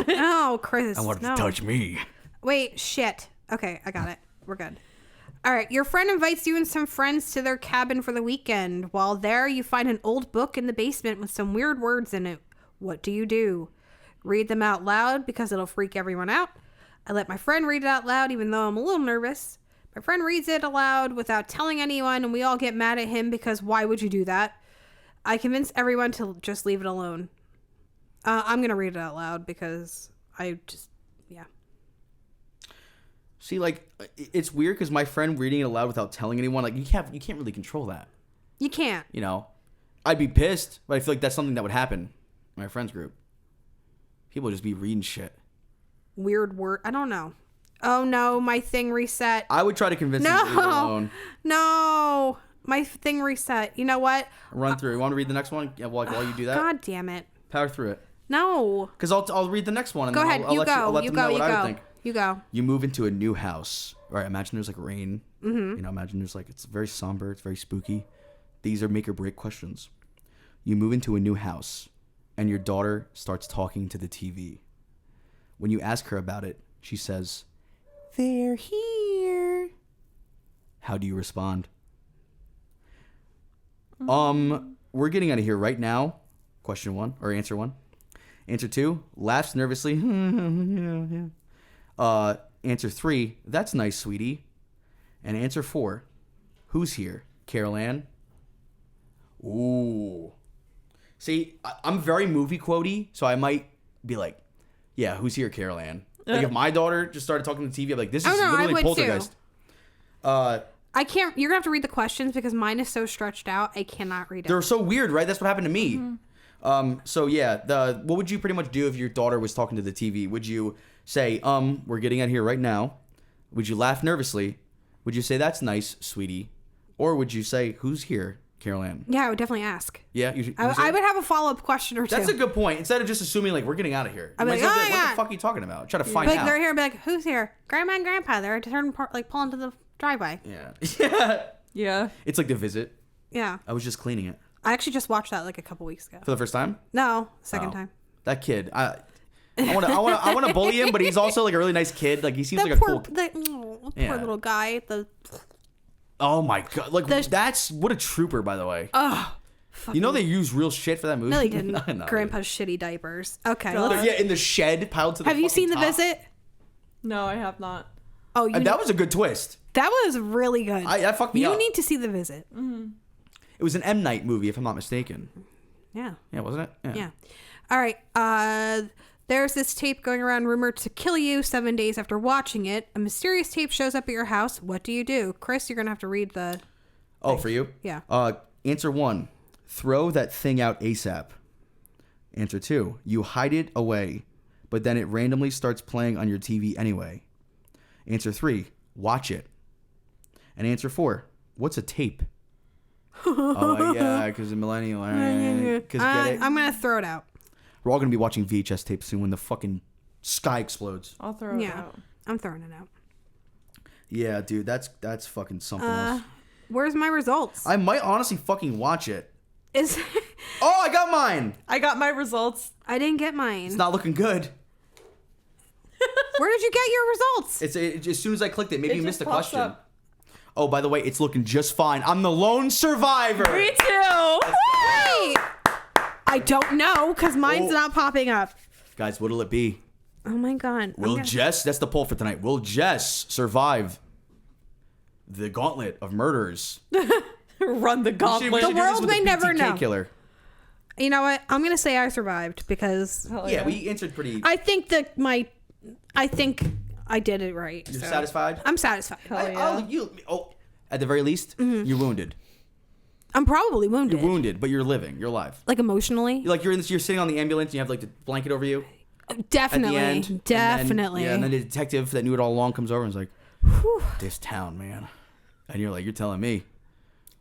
Oh, Chris. I want it to touch me. Wait, shit. Okay, I got it. We're good. All right, your friend invites you and some friends to their cabin for the weekend. While there, you find an old book in the basement with some weird words in it. What do? Read them out loud because it'll freak everyone out. I let my friend read it out loud even though I'm a little nervous. My friend reads it aloud without telling anyone, and we all get mad at him because why would you do that? I convince everyone to just leave it alone. I'm going to read it out loud because yeah. See, like, it's weird because my friend reading it aloud without telling anyone, like, you can't really control that. You can't. You know? I'd be pissed, but I feel like that's something that would happen in my friend's group. People would just be reading shit. Weird word. I don't know. Oh, no, my thing reset. I would try to convince them to leave it alone. No, my thing reset. You know what? Run through. You want to read the next one? Yeah, while you do that? God damn it. Power through it. No. Because I'll read the next one. And go then ahead. I'll let them know what I would think. You go. You move into a new house. All right, imagine there's like rain. Mm-hmm. You know, imagine there's like, it's very somber. It's very spooky. These are make or break questions. You move into a new house and your daughter starts talking to the TV. When you ask her about it, she says, "They're here." How do you respond? We're getting out of here right now. Question 1 or answer 1. Answer 2, laughs nervously. Answer 3, that's nice, sweetie. And answer 4, who's here? Carol Ann? Ooh. See, I'm very movie quotey, so I might be like, yeah, who's here, Carol Ann? Like if my daughter just started talking to the TV, I'm like, this is literally Poltergeist. I can't. You're gonna have to read the questions because mine is so stretched out. I cannot read it. They're so weird, right? That's what happened to me. Mm-hmm. So yeah, what would you pretty much do if your daughter was talking to the TV? Would you say, we're getting out here right now? Would you laugh nervously? Would you say, that's nice, sweetie? Or would you say, who's here, Carol Ann? Yeah, I would definitely ask. Yeah, I would have a follow-up question or two. That's a good point. Instead of just assuming like we're getting out of here, I'd be like, what the fuck are you talking about? Try to find out. They're here, and be like, who's here? Grandma and Grandpa. They're pull into the driveway. Yeah. It's like The Visit. Yeah. I was just cleaning it. I actually just watched that like a couple weeks ago. For the first time? No, second time. That kid. I want to bully him, but he's also like a really nice kid. Like he seems like a cool. Poor little guy. Oh my god! Like that's what a trooper, by the way. You know they use real shit for that movie. No, they didn't. Grandpa's shitty diapers. Okay. Yeah, in the shed piled to the. Have you seen top. The Visit? No, I have not. Oh, that was a good twist. That was really good. That fucked me up. You need to see The Visit. Mm-hmm. It was an M. Night movie, if I'm not mistaken. Yeah. Yeah, wasn't it? Yeah. All right. There's this tape going around rumored to kill you 7 days after watching it. A mysterious tape shows up at your house. What do you do? Chris, you're going to have to read the... Oh, for you? Yeah. Answer 1, throw that thing out ASAP. Answer 2, you hide it away, but then it randomly starts playing on your TV anyway. Answer 3, watch it. And answer 4, what's a tape? Oh, yeah, because the millennial. I'm going to throw it out. We're all going to be watching VHS tapes soon when the fucking sky explodes. I'll throw it out. I'm throwing it out. Yeah, dude, that's fucking something else. Where's my results? I might honestly fucking watch it. Oh, I got mine. I got my results. I didn't get mine. It's not looking good. Where did you get your results? As soon as I clicked it, maybe you missed the question. Up. Oh, by the way, it's looking just fine. I'm the lone survivor. Me too. Wait. I don't know because mine's not popping up. Guys, what'll it be? Oh my god. Will Jess, that's the poll for tonight. Will Jess survive the gauntlet of murders? Run the gauntlet. The world may never know. Killer. You know what? I'm going to say I survived because... Yeah, we answered pretty... I think I think I did it right. You're satisfied? I'm satisfied. At the very least, you're wounded. I'm probably wounded. You're wounded, but you're living. You're alive. Like emotionally? You're sitting on the ambulance and you have like the blanket over you. Definitely. At the end, Definitely. And then the detective that knew it all along comes over and is like, whew, this town, man. And you're like, you're telling me.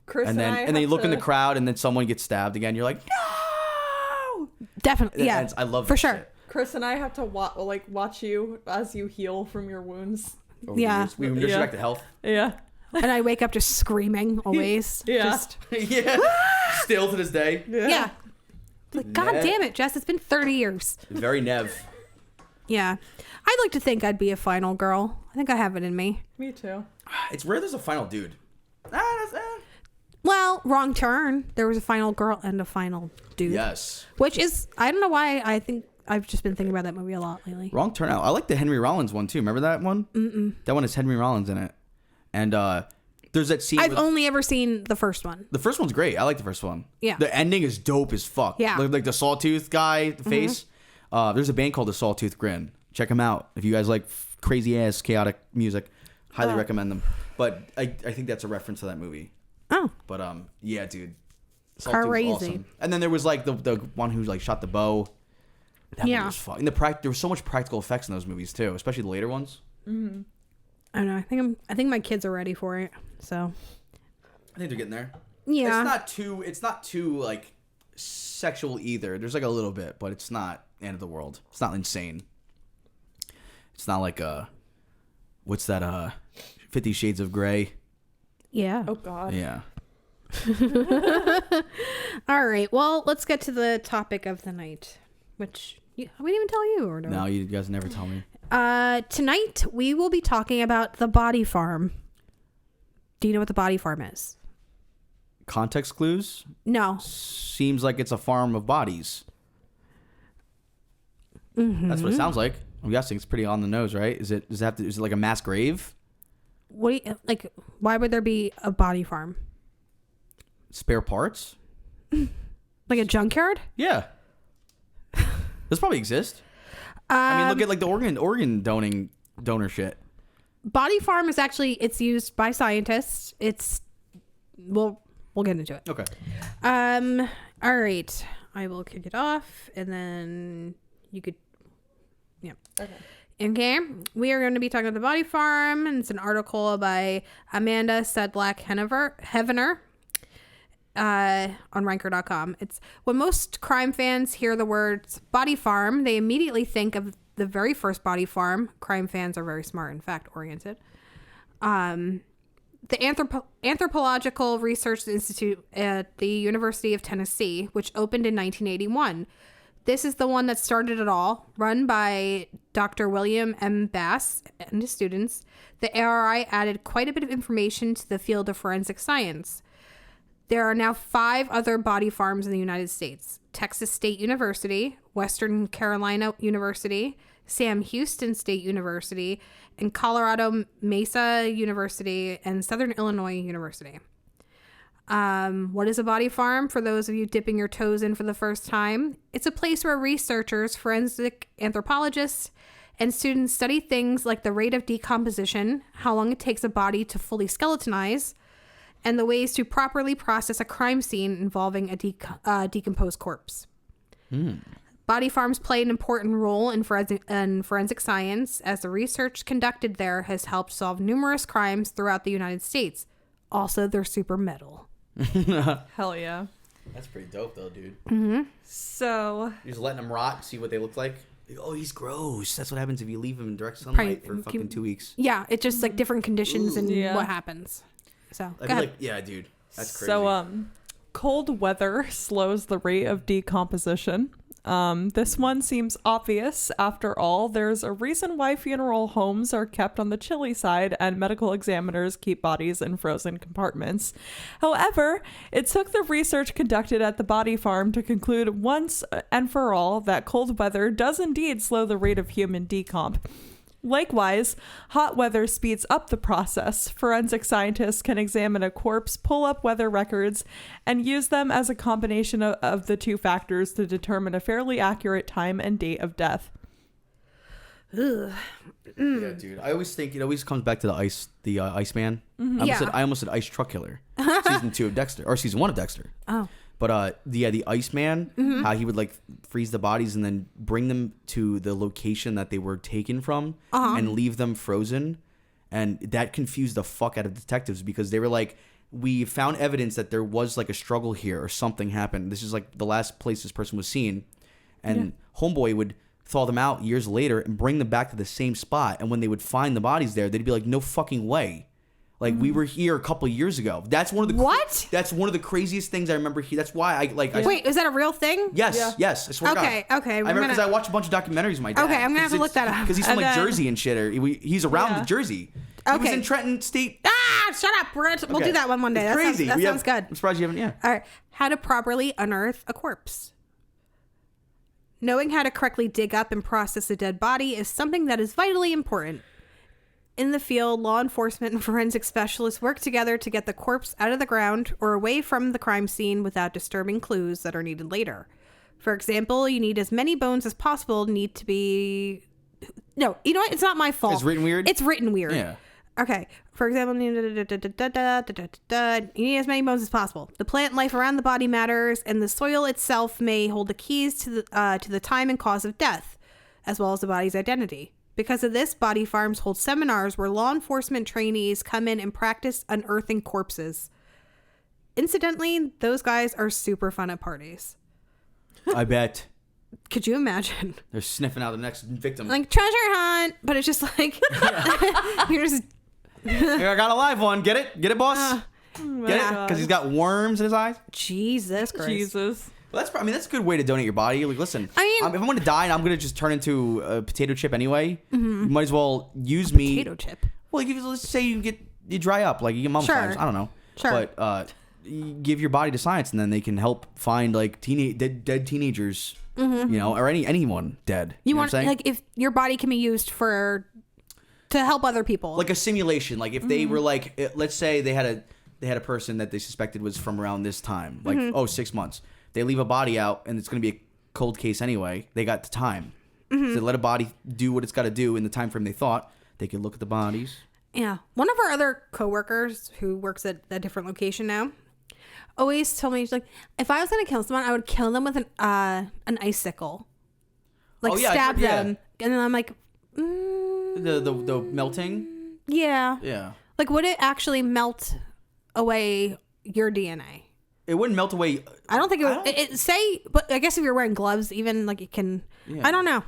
Chris and then you look in the crowd and then someone gets stabbed again. You're like, no! Definitely. Yeah. I love for that sure. shit. Chris and I have to watch you as you heal from your wounds. Over the years. We nurse you back to health. Yeah. And I wake up just screaming always. Yeah. Yeah. Still to this day. Yeah. Like, God damn it, Jess. It's been 30 years. Very Nev. Yeah. I'd like to think I'd be a final girl. I think I have it in me. Me too. It's rare there's a final dude. Well, wrong turn. There was a final girl and a final dude. Yes. Which is, I don't know why I think I've just been thinking about that movie a lot lately. Wrong turn out. I like the Henry Rollins one too. Remember that one? Mm-mm. That one has Henry Rollins in it. And there's that scene. I've only ever seen the first one. The first one's great. I like the first one. Yeah. The ending is dope as fuck. Yeah. Like the Sawtooth guy, the face. There's a band called the Sawtooth Grin. Check them out. If you guys like crazy ass chaotic music, highly recommend them. But I think that's a reference to that movie. Oh. But yeah, dude. Crazy. Awesome. And then there was like the one who like shot the bow. That movie was fun. And there was so much practical effects in those movies too, especially the later ones. Mm-hmm. I don't know. I think my kids are ready for it. So I think they're getting there. Yeah. It's not too like sexual either. There's like a little bit, but it's not end of the world. It's not insane. It's not like what's that 50 Shades of Grey? Yeah. Oh God. Yeah. All right. Well, let's get to the topic of the night, which we didn't even tell you, or no? No, you guys never tell me. Tonight we will be talking about the body farm. Do you know what the body farm is? Context clues? No. Seems like it's a farm of bodies. Mm-hmm. That's what it sounds like. I'm guessing it's pretty on the nose, right? Is it like a mass grave? What like? Why would there be a body farm? Spare parts? Like a junkyard? Yeah. Those probably exist. I mean, look at like the organ donor shit. Body farm is actually, it's used by scientists. We'll get into it. Okay. All right. I will kick it off and then you could, yeah. Okay. We are going to be talking about the body farm, and it's an article by Amanda Sedlak-Hevener on Ranker.com. It's when most crime fans hear the words body farm, they immediately think of the very first body farm. Crime fans are very smart and fact-oriented. The Anthropological Research Institute at the University of Tennessee, which opened in 1981. This is the one that started it all, run by Dr. William M. Bass and his students. The ARI added quite a bit of information to the field of forensic science. There are now 5 other body farms in the United States: Texas State University, Western Carolina University, Sam Houston State University, and Colorado Mesa University, and Southern Illinois University. What is a body farm? For those of you dipping your toes in for the first time, it's a place where researchers, forensic anthropologists, and students study things like the rate of decomposition, how long it takes a body to fully skeletonize, and the ways to properly process a crime scene involving a decomposed corpse. Body farms play an important role in forensic science, as the research conducted there has helped solve numerous crimes throughout the United States. Also, they're super metal. Hell yeah. That's pretty dope, though, dude. Mm-hmm. So you're just letting them rot, see what they look like. Oh, he's gross. That's what happens if you leave him in direct sunlight for fucking 2 weeks. Yeah, it's just like different conditions and what happens. So, go ahead. Like, yeah, dude, that's crazy. So, cold weather slows the rate of decomposition. This one seems obvious. After all, there's a reason why funeral homes are kept on the chilly side and medical examiners keep bodies in frozen compartments. However, it took the research conducted at the body farm to conclude once and for all that cold weather does indeed slow the rate of human decomp. Likewise, hot weather speeds up the process. Forensic scientists can examine a corpse, pull up weather records, and use them as a combination of the two factors to determine a fairly accurate time and date of death. Ugh. Yeah, dude. I always think it always comes back to the Iceman. Mm-hmm. I almost said Ice Truck Killer. Season 2 of Dexter, or season 1 of Dexter. Oh. But the Iceman, Mm-hmm. how he would like freeze the bodies and then bring them to the location that they were taken from and leave them frozen, and that confused the fuck out of detectives because they were like, we found evidence that there was like a struggle here or something happened. This is like the last place this person was seen, and Homeboy would thaw them out years later and bring them back to the same spot. And when they would find the bodies there, they'd be like, no fucking way. Like, we were here a couple of years ago. That's one of the What? That's one of the craziest things I remember. That's why I like. Wait, is that a real thing? Yes, Yeah. yes. I swear to Okay, God. okay, I we're remember because gonna- I watched a bunch of documentaries with my dad. Okay, I'm gonna have to look that up. Because he's from And like then- Jersey and shit. Or he's around Yeah. Jersey. He was Okay. in Trenton State. Ah, shut up. We'll Okay. do that one day. It's That crazy. Sounds, that sounds good. I'm surprised you haven't. Yeah. All right. How to properly unearth a corpse. Knowing how to correctly dig up and process a dead body is something that is vitally important. In the field, law enforcement and forensic specialists work together to get the corpse out of the ground or away from the crime scene without disturbing clues that are needed later. For example, you need as many bones as possible need to be... No, you know what? It's not my fault. It's written weird? It's written weird. Yeah. Okay. For example, you need as many bones as possible. The plant life around the body matters, and the soil itself may hold the keys to the time and cause of death, as well as the body's identity. Because of this, body farms hold seminars where law enforcement trainees come in and practice unearthing corpses. Incidentally, those guys are super fun at parties. I bet. Could you imagine? They're sniffing out the next victim. Like treasure hunt, but it's just like you're just Here, I got a live one. Get it? Get it, boss? Get it? Because he's got worms in his eyes? Jesus Christ. Jesus. Well, that's a good way to donate your body. Like, listen, I mean- if I'm going to die and I'm going to just turn into a potato chip anyway, you might as well use me. Potato chip. Well, let's say you dry up, like you get mummified. Sure. I don't know. Sure. But you give your body to science, and then they can help find like dead teenagers, you know, or anyone dead. You know want what I'm saying? like if your body can be used to help other people. Like a simulation. Like if they were like, let's say they had a person that they suspected was from around this time, like 6 months. They leave a body out, and it's going to be a cold case anyway. They got the time. So they let a body do what it's got to do in the time frame they thought. They could look at the bodies. Yeah. One of our other coworkers who works at a different location now always told me, she's like, if I was going to kill someone, I would kill them with an icicle. Like stab them. And then I'm like, The melting. yeah. Yeah. Like, would it actually melt away your DNA? It wouldn't melt away. I don't think it would. But I guess if you're wearing gloves, even like it can. Yeah. I don't know.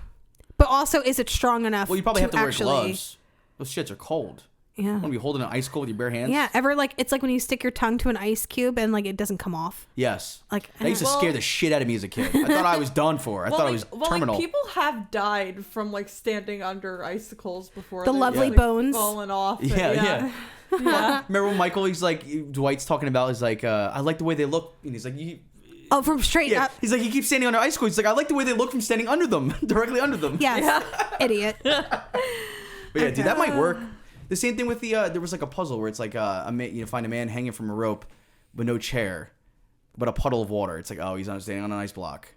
But also, is it strong enough? Well, you probably have to actually, wear gloves. Those shits are cold. Yeah. Want to be holding an icicle with your bare hands? Yeah. Ever like it's like when you stick your tongue to an ice cube and like it doesn't come off. Yes. Like That used to scare the shit out of me as a kid. I thought I was done for. I thought I was terminal. Like, people have died from like standing under icicles before. The they've, lovely like, bones. fallen off. and- Yeah. yeah. Remember when Michael? He's like Dwight's talking about. He's like, I like the way they look, and he's like, Oh, from straight yeah. up. He's like, he keeps standing under icicles. He's like, I like the way they look from standing under them, directly under them. Yes. Idiot. But yeah, dude, that might work. The same thing with the there was like a puzzle where it's like find a man hanging from a rope with no chair, but a puddle of water. It's like, oh, he's standing on an ice block.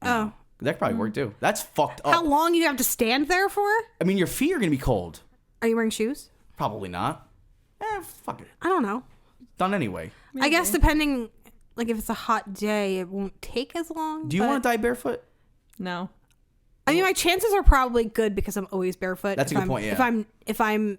Oh. That could probably work too. That's fucked up. How long you have to stand there for? I mean, your feet are gonna be cold. Are you wearing shoes? Probably not. Fuck it. I don't know. Done anyway. I guess depending, like if it's a hot day, it won't take as long. Do you want to die barefoot? No. I mean, my chances are probably good because I'm always barefoot. That's a good point, yeah. If I'm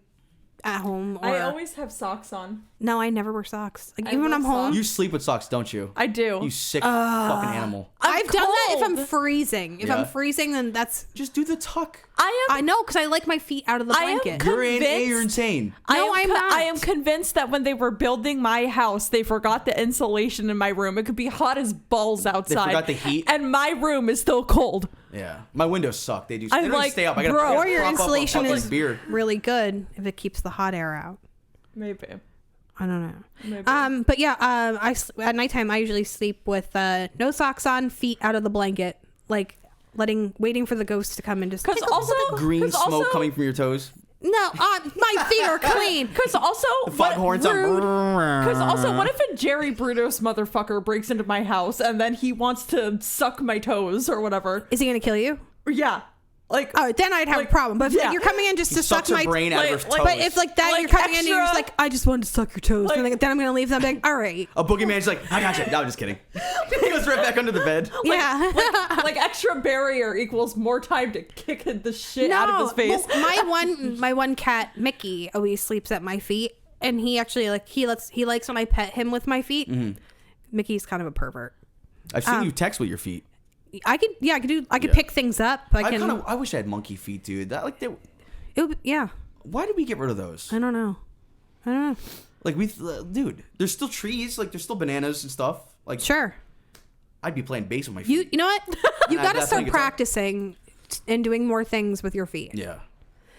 at home, or I always have socks on. no, I never wear socks. Like I even when love I'm home, socks. You sleep with socks, don't you? I do. You sick fucking animal. I've done that if I'm cold. freezing. If Yeah. I'm freezing, then that's Just do the tuck. I know because I like my feet out of the I am blanket. You're Convinced- insane. No, I'm not. I am convinced that when they were building my house, they forgot the insulation in my room. It could be hot as balls outside. forgot the heat? And my room is still cold. Yeah, my windows suck. They do. I'm They don't like, stay up. I gotta, bro. I gotta Or your prop up a insulation fucking is beard. really good if it keeps the hot air out. Maybe. I don't know. Maybe. But yeah, at nighttime I usually sleep with no socks on, feet out of the blanket, like waiting for the ghost to come and just. Because take a also, look at Green 'cause smoke also- coming from your toes. No, my feet are clean. Because also, Foghorns on. Because also, what if a Jerry Brudos motherfucker breaks into my house and then he wants to suck my toes or whatever? Is he gonna kill you? Yeah. Like, oh, then I'd have a problem. But if like, you're coming in just to suck my brain out of her toes. But if like that, you're coming in and you're just like, I just wanted to suck your toes. And then I'm gonna leave them. Like, all right. A boogeyman's like, I got you. No, I'm just kidding. He goes right back under the bed. Yeah. Like extra barrier equals more time to kick the shit out of his face. Well, my one cat Mickey always sleeps at my feet, and he actually he likes when I pet him with my feet. Mm-hmm. Mickey's kind of a pervert. I've seen you text with your feet. I could pick things up. I wish I had monkey feet, dude. That like yeah. Why did we get rid of those? I don't know. Like dude, there's still trees. Like there's still bananas and stuff. Like sure. I'd be playing bass with my feet. You know what? You got to start practicing and doing more things with your feet. Yeah.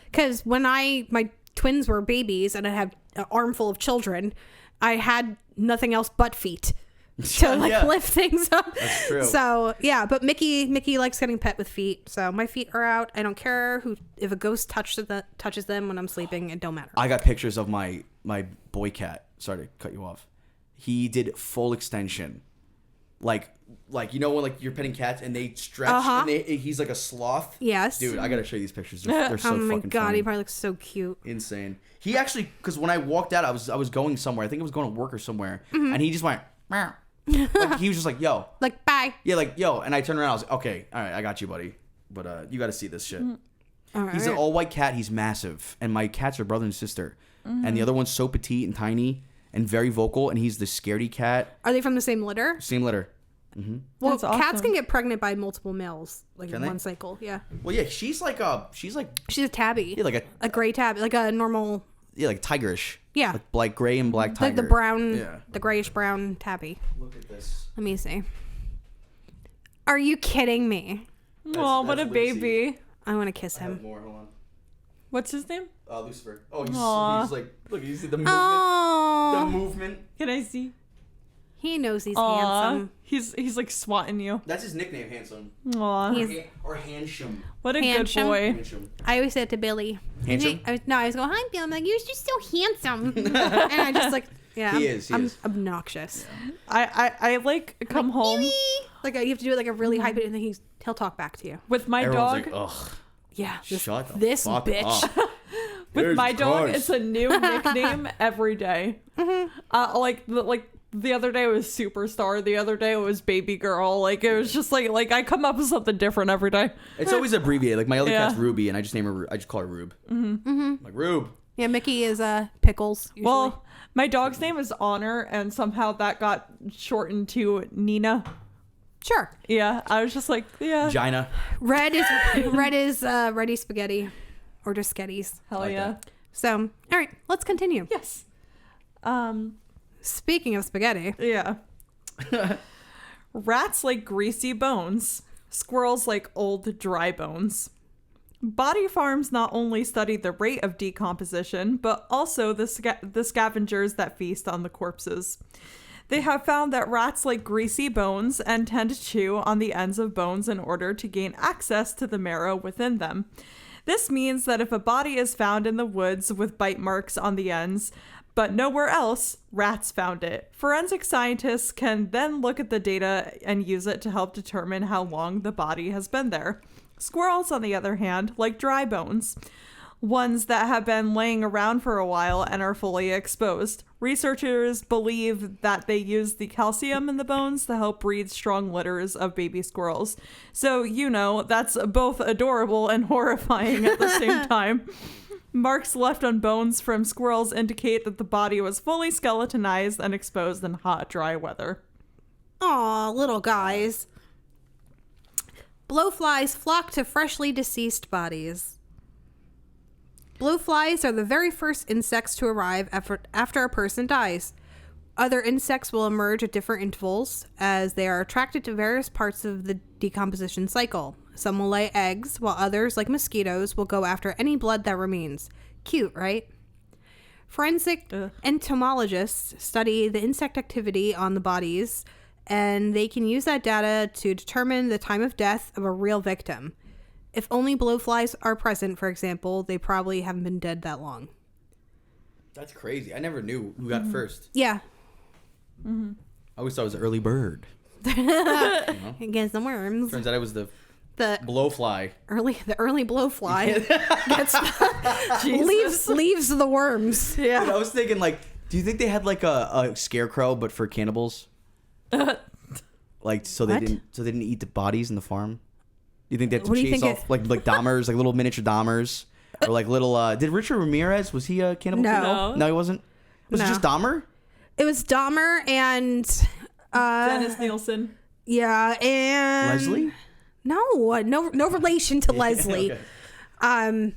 Because when my twins were babies and I had an armful of children, I had nothing else but feet. To lift things up. That's true. So yeah, but Mickey likes getting pet with feet. So my feet are out. I don't care if a ghost touches them when I'm sleeping. It don't matter. I got pictures of my boy cat. Sorry to cut you off. He did full extension, like you know when like you're petting cats and they stretch and he's like a sloth. Yes, dude. I gotta show you these pictures. They're so fucking funny. Oh my god, he probably looks so cute. Insane. He actually, because when I walked out, I was going somewhere. I think I was going to work or somewhere, and he just went. Meow. Like he was just like, yo, like bye. Yeah, like yo, and I turned around. I was like, okay, all right, I got you, buddy. But you got to see this shit. He's an all white cat. He's massive, and my cats are brother and sister, and the other one's so petite and tiny and very vocal, and he's the scaredy cat. Are they from the same litter? Same litter. Mm-hmm. Well, cats can get pregnant by multiple males, like in one cycle. Yeah. Well, yeah, she's a tabby. Yeah, like a gray tabby, like a normal. Yeah, like tigerish. Yeah. Like black, gray, and black tiger. Like the brown, the grayish brown tabby. Look at this. Let me see. Are you kidding me? Oh, what a baby. I want to kiss him. More, hold on. What's his name? Lucifer. Oh, he's like, look, you see the movement? Aww. The movement. Can I see? He knows he's handsome. He's like swatting you. That's his nickname, handsome. Aww. Or handsome. What a good boy. Handsome. I always say it to Billy. Handsome? I was going, hi, Bill. I'm like, you're just so handsome. And I just like, yeah. He is. Obnoxious. Yeah. I like come home. Billy. Like you have to do it like a really high pitch, and then he'll talk back to you. With my Everyone's dog. Like, ugh. Yeah. Shut this fuck bitch. Up. With my dog, it's a new nickname every day. Like the other day it was Superstar. The other day it was Baby Girl. Like it was just like I come up with something different every day. It's always abbreviated. Like my other cat's Ruby, and I just name her. I just call her Rube. Like Rube. Yeah, Mickey is Pickles. Usually. Well, my dog's name is Honor, and somehow that got shortened to Nina. Sure. Yeah, I was just like, yeah. Gina. Red is Ready Spaghetti, or just Sketties. Hell like yeah. That. So, all right, let's continue. Yes. Speaking of spaghetti. Yeah. Rats like greasy bones. Squirrels like old dry bones. Body farms not only study the rate of decomposition, but also the scavengers that feast on the corpses. They have found that rats like greasy bones and tend to chew on the ends of bones in order to gain access to the marrow within them. This means that if a body is found in the woods with bite marks on the ends, but nowhere else, rats found it. Forensic scientists can then look at the data and use it to help determine how long the body has been there. Squirrels, on the other hand, like dry bones, ones that have been laying around for a while and are fully exposed. Researchers believe that they use the calcium in the bones to help breed strong litters of baby squirrels. So, that's both adorable and horrifying at the same time. Marks left on bones from squirrels indicate that the body was fully skeletonized and exposed in hot, dry weather. Aw, little guys. Blowflies flock to freshly deceased bodies. Blowflies are the very first insects to arrive after a person dies. Other insects will emerge at different intervals as they are attracted to various parts of the decomposition cycle. Some will lay eggs, while others, like mosquitoes, will go after any blood that remains. Cute, right? Forensic entomologists study the insect activity on the bodies, and they can use that data to determine the time of death of a real victim. If only blowflies are present, for example, they probably haven't been dead that long. That's crazy. I never knew who got first. Yeah. I always thought it was an early bird. Against the worms. Turns out I was the The blowfly. The early blowfly leaves the worms. Yeah. Dude, I was thinking, like, do you think they had like a scarecrow but for cannibals? Like, so they didn't eat the bodies in the farm. You think they had to chase off like Dahmers, like little miniature Dahmers, or like little? Did Richard Ramirez, was he a cannibal? No, he wasn't. Was it just Dahmer? It was Dahmer and Dennis Nielsen. Yeah, and Leslie. No relation to Leslie. Okay.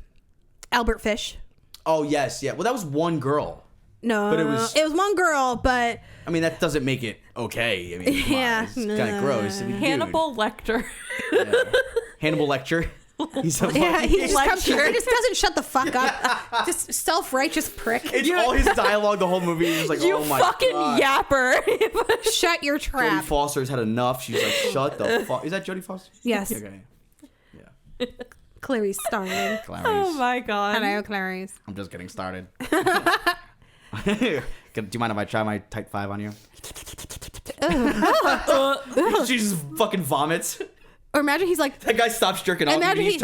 Albert Fish. Oh yes, yeah. Well, that was one girl. No, but it was one girl, but I mean that doesn't make it okay. I mean, it's kind of gross. I mean, Hannibal Lecter. Yeah. Hannibal Lecter. He just doesn't shut the fuck up. Just self-righteous prick. It's all his dialogue the whole movie. He's like, you oh my fucking God. yapper. Shut your trap. Jodie Foster's had enough. She's like, shut the fuck. Is that Jodie Foster? Yes. Okay. Yeah. Clarice starring. Clarice. Oh my God. Hello, Clarice. I'm just getting started. Do you mind if I try my type 5 on you? She just fucking vomits. Or imagine he's like, that guy stops jerking off. Imagine he's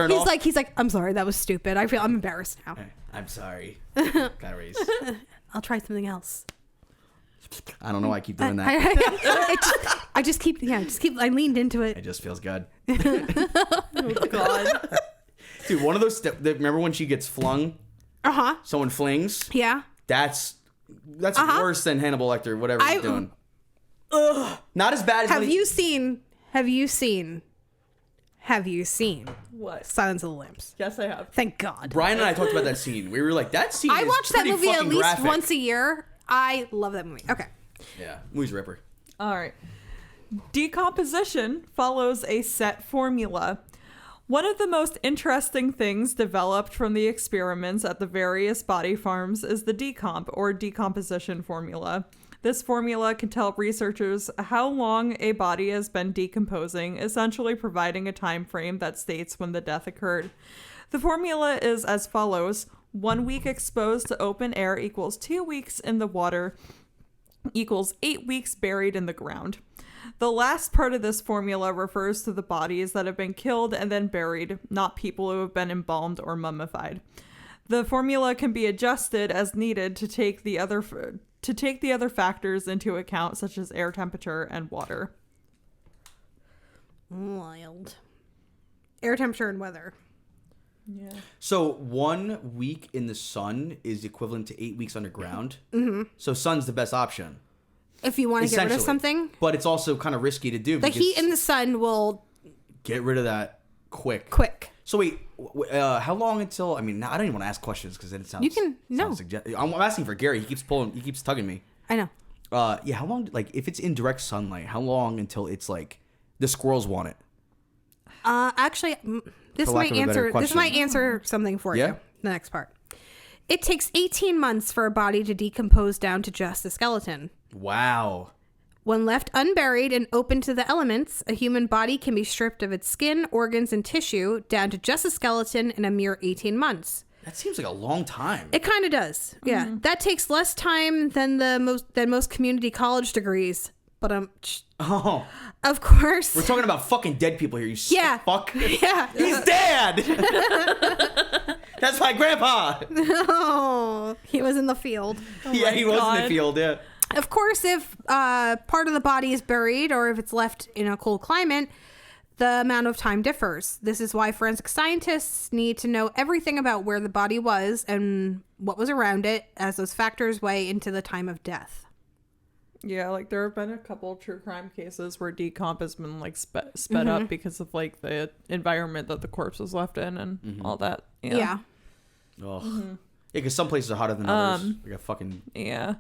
like, I'm sorry, that was stupid. I'm embarrassed now. I'm sorry, Clarice. I'll try something else. I don't know why I keep doing that. I leaned into it. It just feels good. Oh God. Dude, one of those remember when she gets flung? Someone flings? Yeah. That's worse than Hannibal Lecter, whatever he's doing. Not as bad as Have you seen what? Silence of the Lambs? Yes, I have. Thank God. Brian and I talked about that scene. We were like, that scene I watch that movie at least graphic. once a year. I love that movie. Okay. Yeah, movie's ripper. All right. Decomposition follows a set formula. One of the most interesting things developed from the experiments at the various body farms is the decomp, or decomposition formula. This formula can tell researchers how long a body has been decomposing, essentially providing a time frame that states when the death occurred. The formula is as follows: 1 week exposed to open air equals 2 weeks in the water equals 8 weeks buried in the ground. The last part of this formula refers to the bodies that have been killed and then buried, not people who have been embalmed or mummified. The formula can be adjusted as needed to take the other factors into account, such as air temperature and water. Wild. Air temperature and weather. Yeah. So 1 week in the sun is equivalent to 8 weeks underground. Mm-hmm. So sun's the best option. If you want to get rid of something. But it's also kind of risky to do. The heat in the sun will... Get rid of that quick. So wait, how long until... I mean, I don't even want to ask questions because then it sounds... You can... No. I'm asking for Gary. He keeps tugging me. I know. Yeah, how long... Like, if it's in direct sunlight, how long until it's like... The squirrels want it? Actually, this might answer something for you. The next part. It takes 18 months for a body to decompose down to just a skeleton. Wow. When left unburied and open to the elements, a human body can be stripped of its skin, organs, and tissue down to just a skeleton in a mere 18 months. That seems like a long time. It kind of does. Yeah. Mm-hmm. That takes less time than most community college degrees. But of course. We're talking about fucking dead people here, you fuck. Yeah. He's dead. That's my grandpa. Oh, he was in the field. Oh yeah, he was in the field, yeah. Of course, if part of the body is buried or if it's left in a cold climate, the amount of time differs. This is why forensic scientists need to know everything about where the body was and what was around it, as those factors weigh into the time of death. Yeah, like there have been a couple true crime cases where decomp has been like sped up because of like the environment that the corpse was left in and all that. Yeah. Ugh. Yeah, because some places are hotter than others. Like a fucking... Yeah.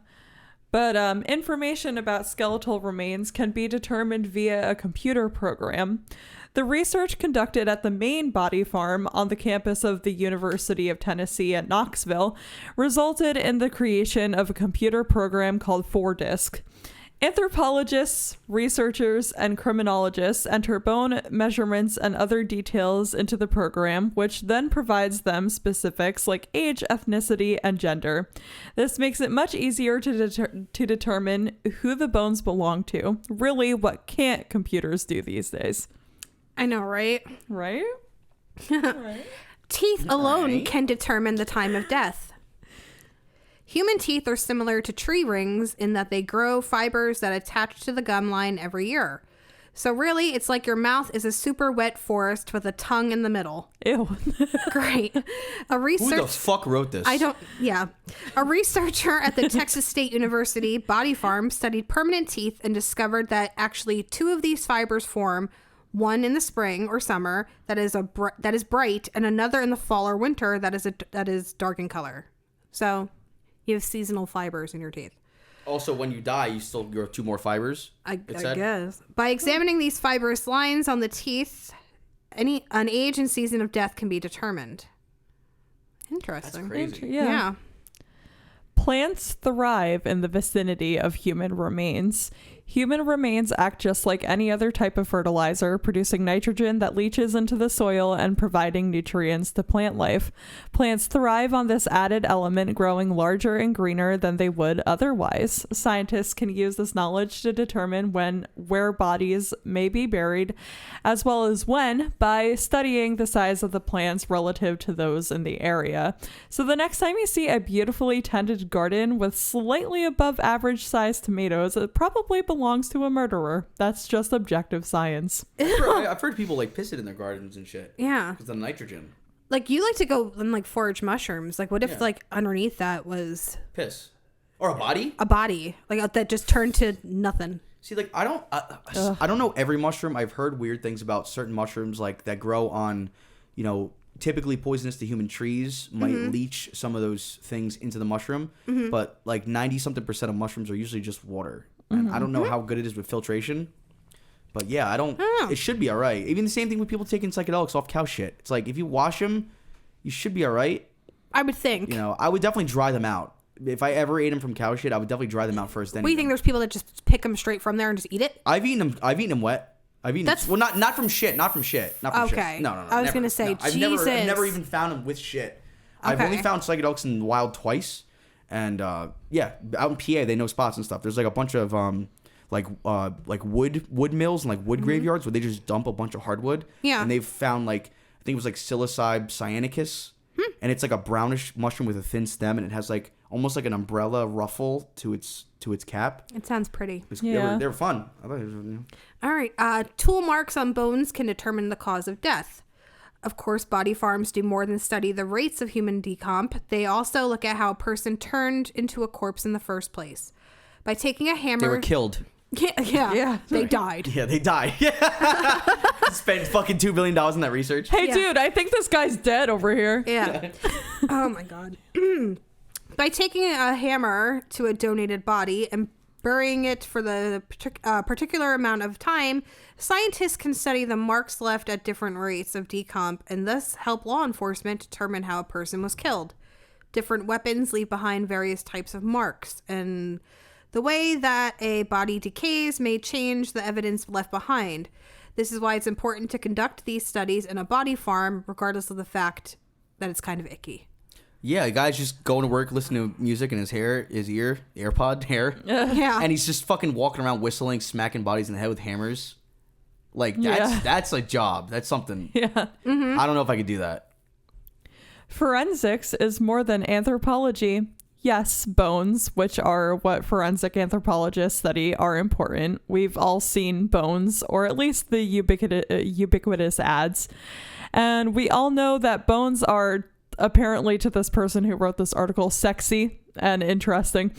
But information about skeletal remains can be determined via a computer program. The research conducted at the main body farm on the campus of the University of Tennessee at Knoxville resulted in the creation of a computer program called 4DISC. Anthropologists, researchers, and criminologists enter bone measurements and other details into the program, which then provides them specifics like age, ethnicity, and gender. This makes it much easier to determine who the bones belong to. Really, what can't computers do these days? I know, right? Right? Teeth alone can determine the time of death. Human teeth are similar to tree rings in that they grow fibers that attach to the gum line every year. So really, it's like your mouth is a super wet forest with a tongue in the middle. Ew. Great. Who the fuck wrote this? A researcher at the Texas State University Body Farm studied permanent teeth and discovered that actually 2 of these fibers form, one in the spring or summer that is bright, and another in the fall or winter that is dark in color. So you have seasonal fibers in your teeth. Also, when you die, you still grow 2 more fibers. I guess. By examining these fibrous lines on the teeth, an age and season of death can be determined. Interesting. That's crazy. Yeah. Plants thrive in the vicinity of human remains. Human remains act just like any other type of fertilizer, producing nitrogen that leaches into the soil and providing nutrients to plant life. Plants thrive on this added element, growing larger and greener than they would otherwise. Scientists can use this knowledge to determine where bodies may be buried, as well as when, by studying the size of the plants relative to those in the area. So the next time you see a beautifully tended garden with slightly above average sized tomatoes, it probably belongs to a murderer. That's just objective science. I've heard people like piss it in their gardens and shit. Yeah. Because of the nitrogen. Like, you like to go and like forage mushrooms. Like, what if like underneath that was piss or a body? A body like that just turned to nothing. See, like I don't know every mushroom. I've heard weird things about certain mushrooms like that grow on, typically poisonous to human trees might leach some of those things into the mushroom. But like 90-something% of mushrooms are usually just water. And I don't know how good it is with filtration. But yeah, it should be all right. Even the same thing with people taking psychedelics off cow shit. It's like if you wash them, you should be all right. I would think. I would definitely dry them out. If I ever ate them from cow shit, I would definitely dry them out first. Then what do you think? There's people that just pick them straight from there and just eat it? I've eaten them wet. Not from shit. Not from shit. Okay. No. I was going to say, I've never even found them with shit. Okay. I've only found psychedelics in the wild twice. And out in PA, they know spots and stuff. There's like a bunch of wood mills and like wood graveyards where they just dump a bunch of hardwood. Yeah. And they've found I think it was like psilocybe cyanicus. And it's like a brownish mushroom with a thin stem, and it has like almost like an umbrella ruffle to its cap. It sounds pretty. They're fun. All right. Tool marks on bones can determine the cause of death. Of course, body farms do more than study the rates of human decomp. They also look at how a person turned into a corpse in the first place. By taking a hammer... They were killed. Yeah. They died. Yeah, they died. Yeah. Spent fucking $2 billion on that research. Hey, dude, I think this guy's dead over here. Yeah. Oh, my God. By taking a hammer to a donated body and burying it for the particular amount of time, scientists can study the marks left at different rates of decomp and thus help law enforcement determine how a person was killed. Different weapons leave behind various types of marks, and the way that a body decays may change the evidence left behind. This is why it's important to conduct these studies in a body farm, regardless of the fact that it's kind of icky. Yeah, the guy's just going to work, listening to music in his AirPod hair. Yeah. And he's just fucking walking around whistling, smacking bodies in the head with hammers. Like, that's a job. That's something. Yeah. Mm-hmm. I don't know if I could do that. Forensics is more than anthropology. Yes, bones, which are what forensic anthropologists study, are important. We've all seen bones, or at least the ubiquitous ads. And we all know that bones are, apparently to this person who wrote this article, sexy and interesting.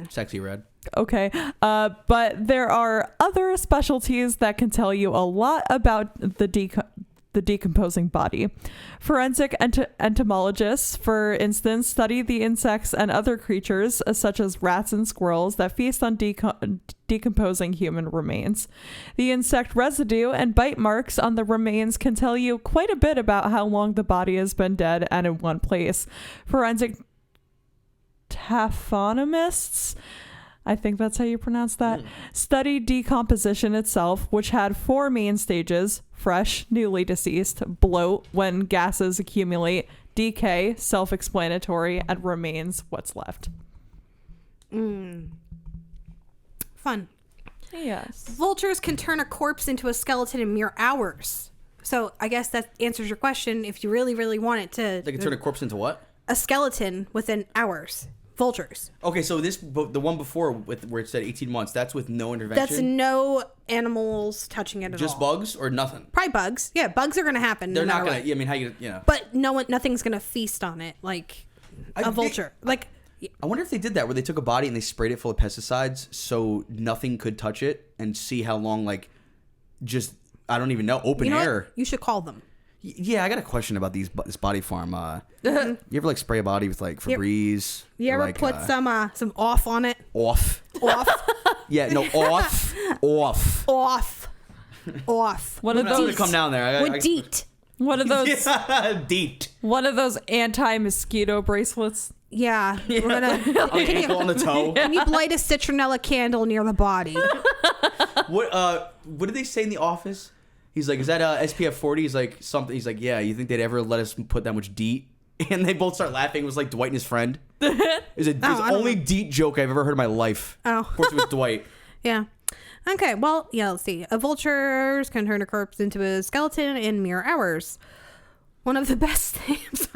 Sexy red. Okay. But there are other specialties that can tell you a lot about the decomposing body. Forensic entomologists, for instance, study the insects and other creatures, such as rats and squirrels, that feast on decomposing human remains. The insect residue and bite marks on the remains can tell you quite a bit about how long the body has been dead and in one place. Forensic taphonomists, I think that's how you pronounce that, study decomposition itself, which had 4 main stages: fresh, newly deceased, bloat, when gases accumulate, decay, self-explanatory, and remains, what's left. Fun. Yes. Vultures can turn a corpse into a skeleton in mere hours. So I guess that answers your question. If you really, really want it to... They can turn a corpse into what? A skeleton within hours. Vultures. Okay, so the one before where it said 18 months, that's with no intervention? That's no animals touching it at all. Just bugs or nothing? Probably bugs. Yeah, bugs are going to happen. They're not going to... I mean, how you know? But nothing's going to feast on it like a vulture. I wonder if they did that where they took a body and they sprayed it full of pesticides so nothing could touch it and see how long, just, I don't even know, open air. What? You should call them. Yeah, I got a question about this body farm. You ever spray a body with Febreze? You ever put some off on it? Off. Yeah, no, off. One of those come down there. With DEET. One of those DEET. One of those anti-mosquito bracelets. Yeah. We're gonna on the toe. Can you light a citronella candle near the body? What did they say in The Office? He's like, is that SPF 40? He's like, something. He's like, yeah, you think they'd ever let us put that much DEET? And they both start laughing. It was like Dwight and his friend. It's the only DEET joke I've ever heard in my life. Oh. Of course it was Dwight. Yeah. Okay, well, yeah, let's see. A vulture can turn a corpse into a skeleton in mere hours. One of the best things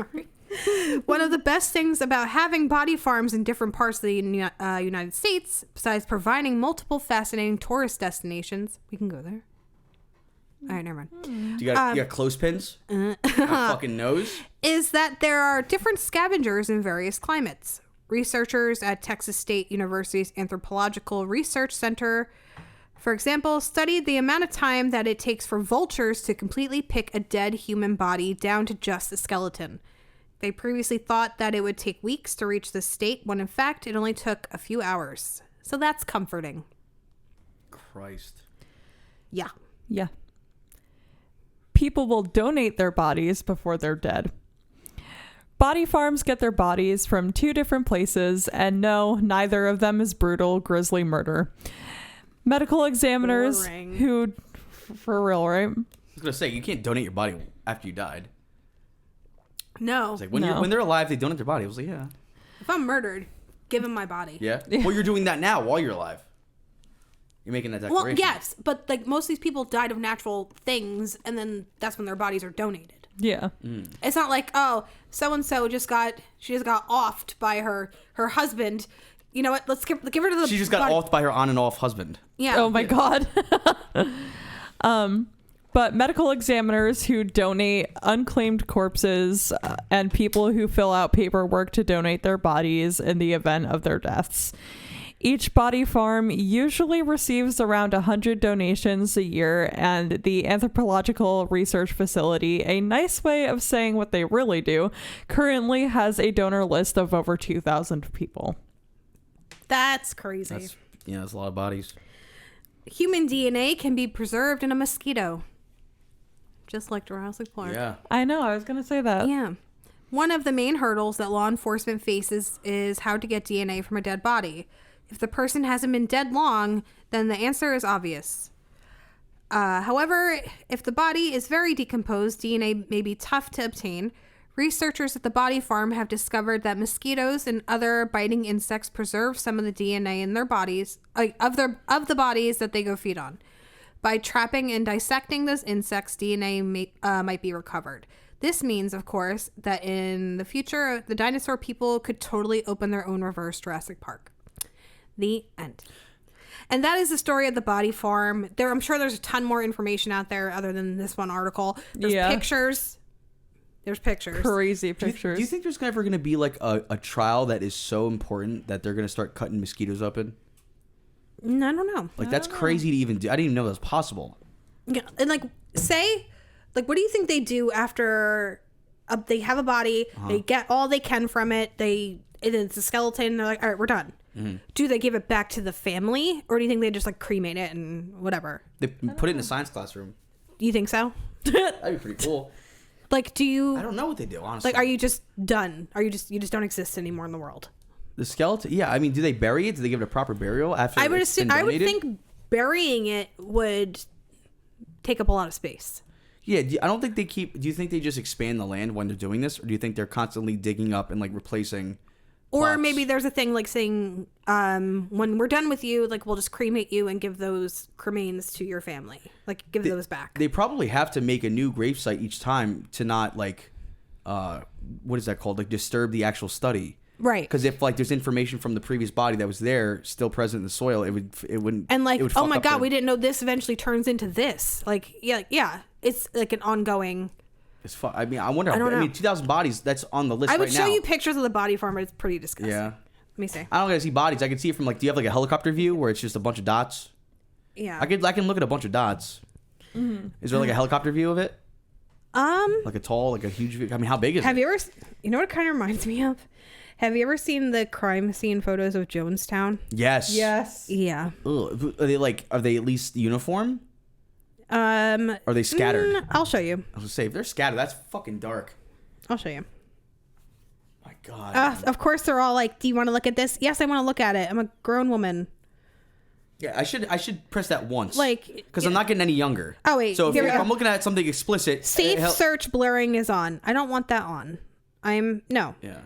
about having body farms in different parts of the United States, besides providing multiple fascinating tourist destinations, we can go there. All right, never mind. You got clothespins? Fucking nose? Is that there are different scavengers in various climates. Researchers at Texas State University's Anthropological Research Center, for example, studied the amount of time that it takes for vultures to completely pick a dead human body down to just a skeleton. They previously thought that it would take weeks to reach this state, when in fact it only took a few hours. So that's comforting. Christ. Yeah. Yeah. People will donate their bodies before they're dead. Body farms get their bodies from 2 different places, and no, neither of them is brutal, grisly murder. Medical examiners who... For real, right? I was going to say, you can't donate your body after you died. No. It's like, when they're alive, they donate their body. I was like, yeah. If I'm murdered, give them my body. Yeah? Well, you're doing that now while you're alive. You're making that declaration. Well, yes, but most of these people died of natural things, and then that's when their bodies are donated. Yeah. Mm. It's not like, oh, so-and-so just got offed by her husband. You know what? Let's give her to the... She just got offed by her on and off husband. Yeah. Oh my God. But medical examiners who donate unclaimed corpses and people who fill out paperwork to donate their bodies in the event of their deaths. Each body farm usually receives around 100 donations a year, and the Anthropological Research Facility, a nice way of saying what they really do, currently has a donor list of over 2,000 people. That's crazy. That's a lot of bodies. Human DNA can be preserved in a mosquito. Just like Jurassic Park. Yeah. I know, I was going to say that. Yeah. One of the main hurdles that law enforcement faces is how to get DNA from a dead body. If the person hasn't been dead long, then the answer is obvious. However, if the body is very decomposed, DNA may be tough to obtain. Researchers at the body farm have discovered that mosquitoes and other biting insects preserve some of the DNA in their bodies, of the bodies that they go feed on. By trapping and dissecting those insects, DNA might be recovered. This means, of course, that in the future, the dinosaur people could totally open their own reverse Jurassic Park. The end. And that is the story of the body farm. I'm sure there's a ton more information out there other than this one article. There's pictures. There's pictures. Crazy pictures. Do you think there's ever going to be like a trial that is so important that they're going to start cutting mosquitoes open? I don't know. Like, that's crazy to even do. I didn't even know that was possible. Yeah. And what do you think they do after they have a body, they get all they can from it, it's a skeleton, and they're like, all right, we're done. Mm-hmm. Do they give it back to the family, or do you think they just cremate it and whatever? They put it in a science classroom. You think so? That'd be pretty cool. I don't know what they do, honestly. Are you just done? You just don't exist anymore in the world? The skeleton? Yeah, I mean, do they bury it? Do they give it a proper burial after? I would think burying it would take up a lot of space. Yeah, I don't think they keep. Do you think they just expand the land when they're doing this, or do you think they're constantly digging up and replacing Or maybe there's a thing like saying, when we're done with you, like we'll just cremate you and give those cremains to your family. Like give those back. They probably have to make a new gravesite each time to not like, what is that called? Like disturb the actual study. Right. Because if like there's information from the previous body that was there still present in the soil, it wouldn't. And like, oh my God, we didn't know this eventually turns into this. Like, yeah. It's like an ongoing. It's fun. I mean, I wonder. I mean, 2,000 bodies. That's on the list. I would right show now. you pictures of the body farm, but it's pretty disgusting. Yeah. Let me see. I don't gotta see bodies. I can see it from like. Do you have like a helicopter view where it's just a bunch of dots? Yeah. I can look at a bunch of dots. Mm-hmm. Is there like a helicopter view of it? Like a huge view. I mean, how big is it? Have you ever? You know what it kind of reminds me of? Have you ever seen the crime scene photos of Jonestown? Yes. Yeah. Ugh. Are they at least uniform? Are they scattered? I'll show you. I was gonna say, if they're scattered, that's fucking dark. I'll show you. My God. Of course, they're all like, "Do you want to look at this?" Yes, I want to look at it. I'm a grown woman. Yeah, I should press that once. Like, because I'm not getting any younger. Oh wait. So if I'm looking at something explicit, safe search blurring is on. I don't want that on. No. Yeah.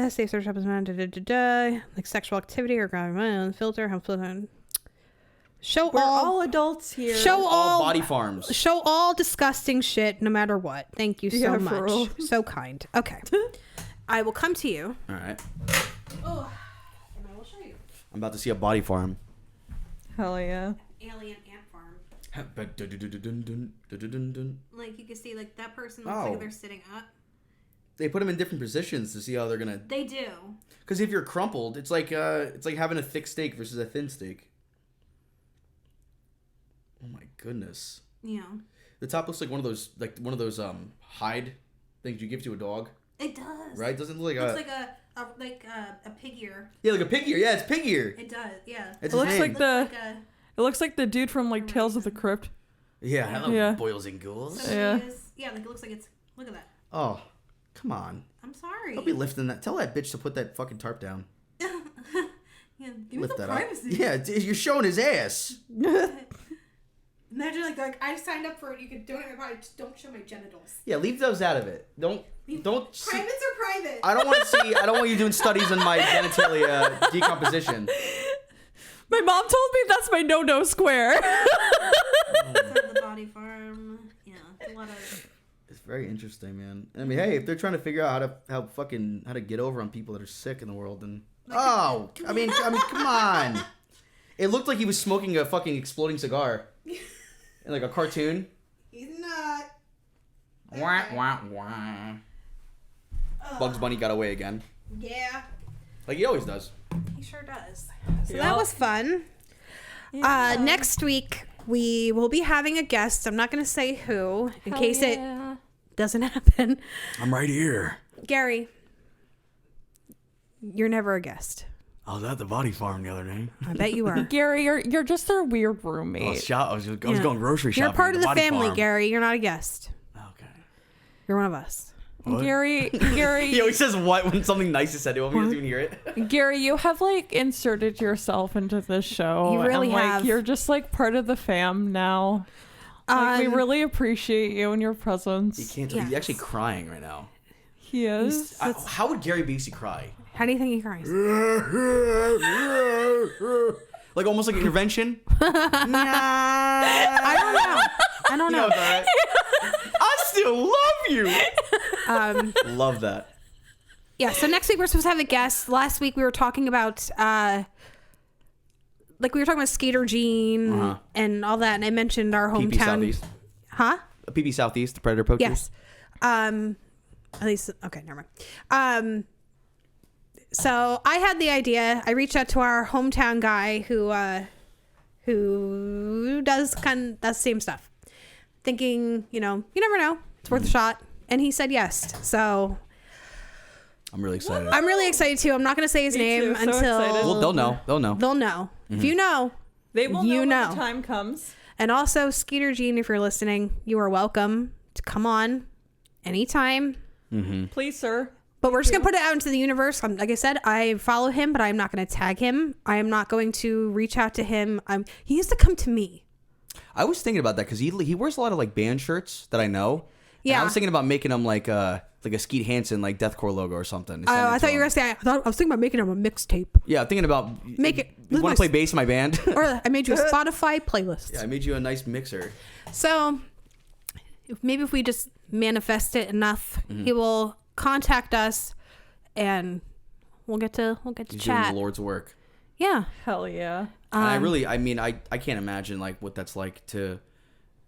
Safe search like sexual activity or filter. We're all adults here. Show all body farms. Show all disgusting shit, no matter what. Thank you so much. So kind. Okay, I will come to you. All right. Oh, and I will show you. I'm about to see a body farm. Hell yeah. Alien ant farm. Like you can see, like that person looks like they're sitting up. They put them in different positions to see how they're gonna. They do. Because if you're crumpled, it's like having a thick steak versus a thin steak. Oh my goodness. Yeah. The top looks like one of those hide things you give to a dog. It does. Right? Doesn't it look like a pig ear. Yeah, like a pig ear. Yeah, it's pig ear. It does. Yeah. It looks like the dude from like Tales of the Crypt. Yeah. Hello, yeah. boils and ghouls. So yeah. Like it looks like it's. Look at that. Oh, come on. I'm sorry. Don't be lifting that. Tell that bitch to put that fucking tarp down. Yeah, give Lift me the that privacy. Up. Yeah, you're showing his ass. Imagine like I signed up for it. You could donate my body. Just don't show my genitals. Yeah, leave those out of it. Don't. Privates are private. I don't want to see. I don't want you doing studies on my genitalia decomposition. My mom told me that's my no square. The body farm. Yeah, a lot of. It's very interesting, man. I mean, hey, if they're trying to figure out how to get over on people that are sick in the world, then I mean, come on. It looked like he was smoking a fucking exploding cigar, in like a cartoon. He's not. Wah, wah, wah. Bugs Bunny got away again. Yeah. Like he always does. He sure does. So that was fun. Yeah. Next week we will be having a guest. I'm not going to say who in case it doesn't happen. I'm right here. Gary, you're never a guest. I was at the body farm the other day. I bet you are. Gary, you're just their weird roommate. I was going grocery shopping. You're part of the family, farm. Gary. You're not a guest. Okay. You're one of us. What? Gary. He always says what when something nice is said to him. He doesn't even hear it. Gary, you have like inserted yourself into this show. You really and, like, have. You're just like part of the fam now. Like, we really appreciate you and your presence. He can't. He's actually crying right now. He is. How would Gary Busey cry? How do you think he cries? Like almost like intervention. I don't know. You know that. I still love you. Love that. Yeah, so next week we're supposed to have a guest. Last week we were talking about Skater Gene and all that, and I mentioned our hometown. PP Southeast. Huh? PP Southeast, the Predator Poachers. Yes. At least okay, never mind. So I had the idea. I reached out to our hometown guy who does kind of that same stuff, thinking, you never know, it's worth a shot, and he said yes. So I'm really excited. I'm really excited too. I'm not going to say his name too. So until excited. Well, they'll know. They'll know. Mm-hmm. If you know, They will know when the time comes. And also, Skeeter Gene, if you're listening, you are welcome to come on anytime. Mm-hmm. Please, sir. But we're just going to put it out into the universe. Like I said, I follow him, but I'm not going to tag him. I am not going to reach out to him. He used to come to me. I was thinking about that because he wears a lot of like band shirts that I know. Yeah. And I was thinking about making them like a Skeet Hansen like deathcore logo or something. I thought you were gonna say. I was thinking about making them a mixtape. Yeah, I'm thinking about You want to play bass in my band? Or I made you a Spotify playlist. Yeah, I made you a nice mixer. So maybe if we just manifest it enough, he will contact us, and we'll get to He's chat. doing the Lord's work. Yeah. Hell yeah. And I can't imagine like what that's like to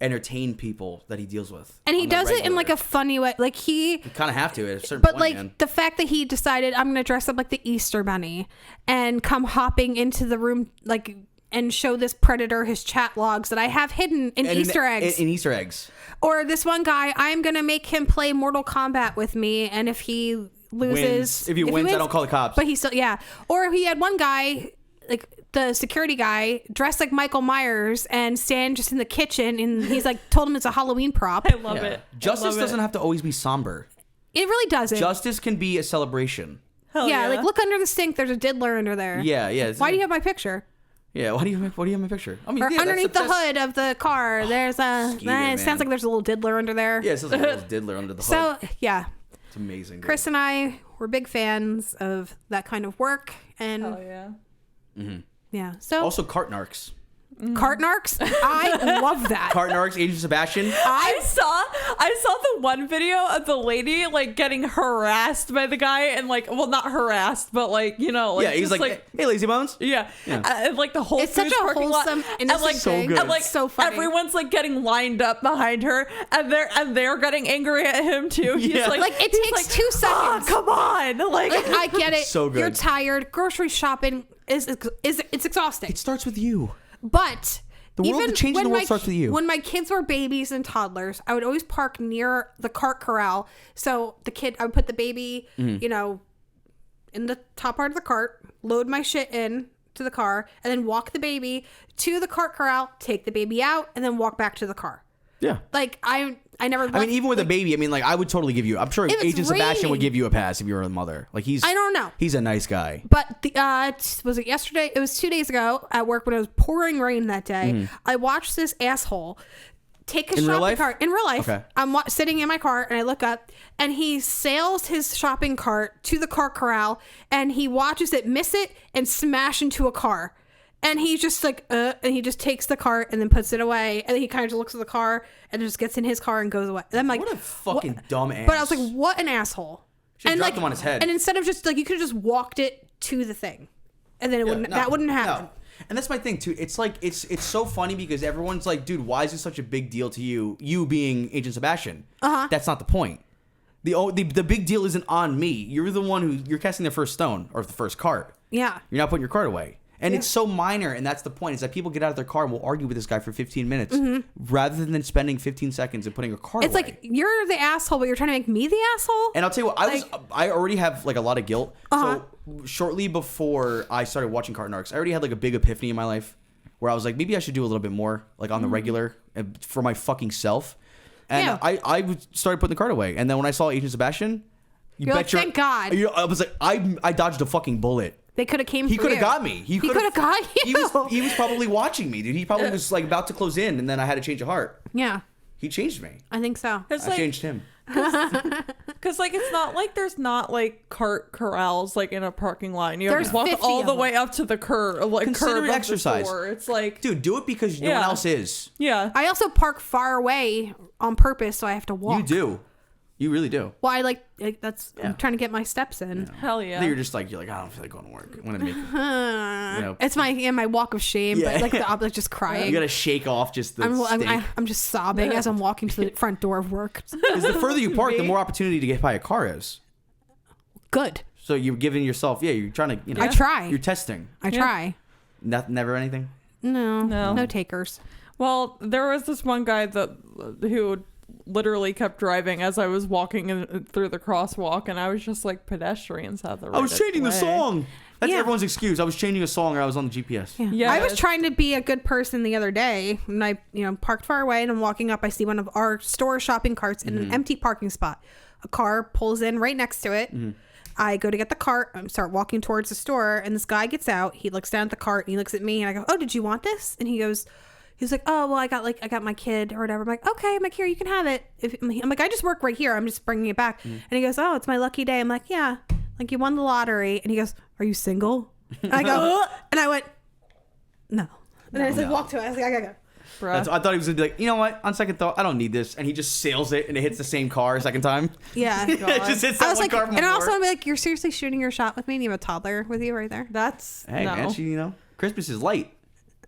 entertain people that he deals with. And he does it in like a funny way. Like you kind of have to at a certain but point, like man. the fact that he decided I'm going to dress up like the Easter Bunny and come hopping into the room like and show this predator his chat logs that I have hidden in Easter eggs. In Easter eggs. Or this one guy, I'm going to make him play Mortal Kombat with me, and if he loses... If he wins, I don't call the cops. But he still... Yeah. Or he had one guy, like the security guy, dressed like Michael Myers and stand just in the kitchen, and he's like, told him it's a Halloween prop. I love it. Justice doesn't have to always be somber. It really doesn't. Justice can be a celebration. Hell yeah, like look under the sink, there's a diddler under there. Yeah. Why do you have my picture? Yeah, what do you have my picture? I mean, or underneath the hood of the car, there's a... it sounds like there's a little diddler under there. Yeah, it sounds like a little diddler under the hood. So, yeah. It's amazing. Dude. Chris and I were big fans of that kind of work. And Hell yeah. Mm-hmm. Yeah. So also cart narcs. Cart narcs? I love that. Cart narcs, Agent Sebastian. I saw the one video of the lady like getting harassed by the guy and like, well, not harassed, but like, you know, like, yeah, he's like, hey, lazy bones. Yeah. And like the whole it's such a wholesome, innocent like, so thing. good. And like so funny. Everyone's like getting lined up behind her, and they're getting angry at him too. He's Yeah. like it takes 2 seconds. Oh, come on, like I get it. So good. You're tired. Grocery shopping is it's exhausting. It starts with you. But the world, changing the world starts with you. When my kids were babies and toddlers, I would always park near the cart corral. So I would put the baby, you know, in the top part of the cart, load my shit in to the car, and then walk the baby to the cart corral, take the baby out, and then walk back to the car. Yeah. Like I never. I mean, even with a baby, I mean, like I would totally give you. I'm sure Agent Sebastian would give you a pass if you were a mother. Like I don't know. He's a nice guy. But was it yesterday? It was 2 days ago at work when it was pouring rain that day. I watched this asshole take his shopping cart in real life. Okay. I'm sitting in my car and I look up and he sails his shopping cart to the cart corral and he watches it miss it and smash into a car. And he's just like, and he just takes the cart and then puts it away. And then he kind of just looks at the car and just gets in his car and goes away. And I'm like, what a fucking dumb ass. But I was like, what an asshole. Should've dropped him on his head. And instead of just like, you could have just walked it to the thing. And then that wouldn't happen. No. And that's my thing too. It's like, it's so funny because everyone's like, dude, why is this such a big deal to you? You being Agent Sebastian. That's not the point. The big deal isn't on me. You're the one you're casting the first stone or the first cart. Yeah. You're not putting your cart away. And it's so minor, and that's the point, is that people get out of their car and will argue with this guy for 15 minutes rather than spending 15 seconds and putting a car away. It's like, you're the asshole, but you're trying to make me the asshole? And I'll tell you what, I already have like a lot of guilt. So shortly before I started watching Cart Narcs, I already had like a big epiphany in my life where I was like, maybe I should do a little bit more, like on the regular, for my fucking self. And I started putting the cart away. And then when I saw Agent Sebastian, thank God. I was like, I dodged a fucking bullet. They could have came. He could have got me. He could have got you. He was probably watching me, dude. He probably was like about to close in, and then I had to change of heart. Yeah. He changed me. I think so. I changed him. Because like it's not like there's not like cart corrals like in a parking line. You have to walk 50 all the way up to the curb, like Consider curb it exercise. It's like, dude, do it because no one else is. Yeah. I also park far away on purpose, so I have to walk. You do. You really do. Well, I'm trying to get my steps in. Hell yeah. Then you're just like, I don't feel like going to work. I want to make It's my walk of shame, but like the just crying. You got to shake off just the I'm just sobbing as I'm walking to the front door of work. Because the further you park, the more opportunity to get by a car is. Good. So you're giving yourself, you're trying to, I try. You're testing. I try. Never anything? No takers. Well, there was this one guy who literally kept driving as I was walking through the crosswalk, and I was just like, pedestrians have the right. I was changing the song. That's Yeah. everyone's excuse. I was changing a song, or I was on the GPS. Yeah. I was trying to be a good person the other day, and I, parked far away, and I'm walking up. I see one of our store shopping carts in an empty parking spot. A car pulls in right next to it. I go to get the cart. I start walking towards the store, and this guy gets out. He looks down at the cart, and he looks at me, and I go, "Oh, did you want this?" And he goes, he's like, oh, well, I got my kid or whatever. I'm like, okay, I'm like, here, you can have it. I'm like, I just work right here. I'm just bringing it back. And he goes, oh, it's my lucky day. I'm like, yeah, like you won the lottery. And he goes, are you single? And I go, and I went, no. And I just like walked to it. I was like, I gotta go. I thought he was gonna be like, you know what? On second thought, I don't need this, and he just sails it, and it hits the same car a second time. Yeah, it just hits that one car. And I also want to be like, you're seriously shooting your shot with me, and you have a toddler with you right there. Hey man, she Christmas is light.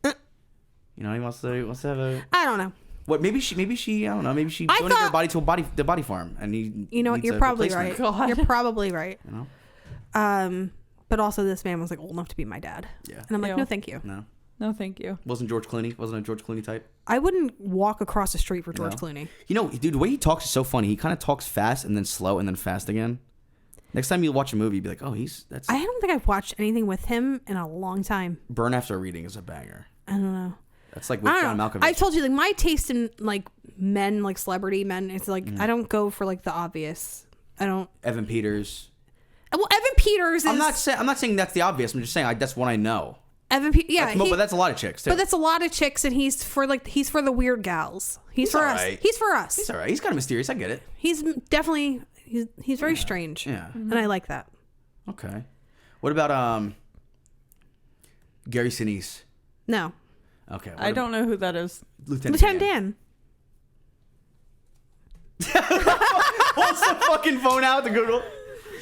He wants to have a. I don't know. What? Maybe she. I don't know. Maybe she donated her body to the body farm, and he. You know what? You're probably right. You're probably right. But also, this man was like old enough to be my dad. Yeah. And I'm like, no, thank you. No, thank you. Wasn't George Clooney? Wasn't a George Clooney type? I wouldn't walk across the street for George Clooney. Dude, the way he talks is so funny. He kind of talks fast and then slow and then fast again. Next time you watch a movie, you'd be like, oh, that's... I don't think I've watched anything with him in a long time. Burn After Reading is a banger. I don't know. That's like with John Malkovich. I told you, like, my taste in, like, men, like, celebrity men, it's like, I don't go for, like, the obvious. I don't... Evan Peters. Well, Evan Peters is... I'm not saying that's the obvious. I'm just saying that's what I know. But that's a lot of chicks too. But that's a lot of chicks, and he's for the weird gals. He's for us. Right. He's for us. He's all right. He's kind of mysterious. I get it. He's definitely he's very strange. Yeah, and I like that. Okay. What about Gary Sinise? No. Okay. I don't know who that is. Lieutenant Dan. Pulls the fucking phone out to Google.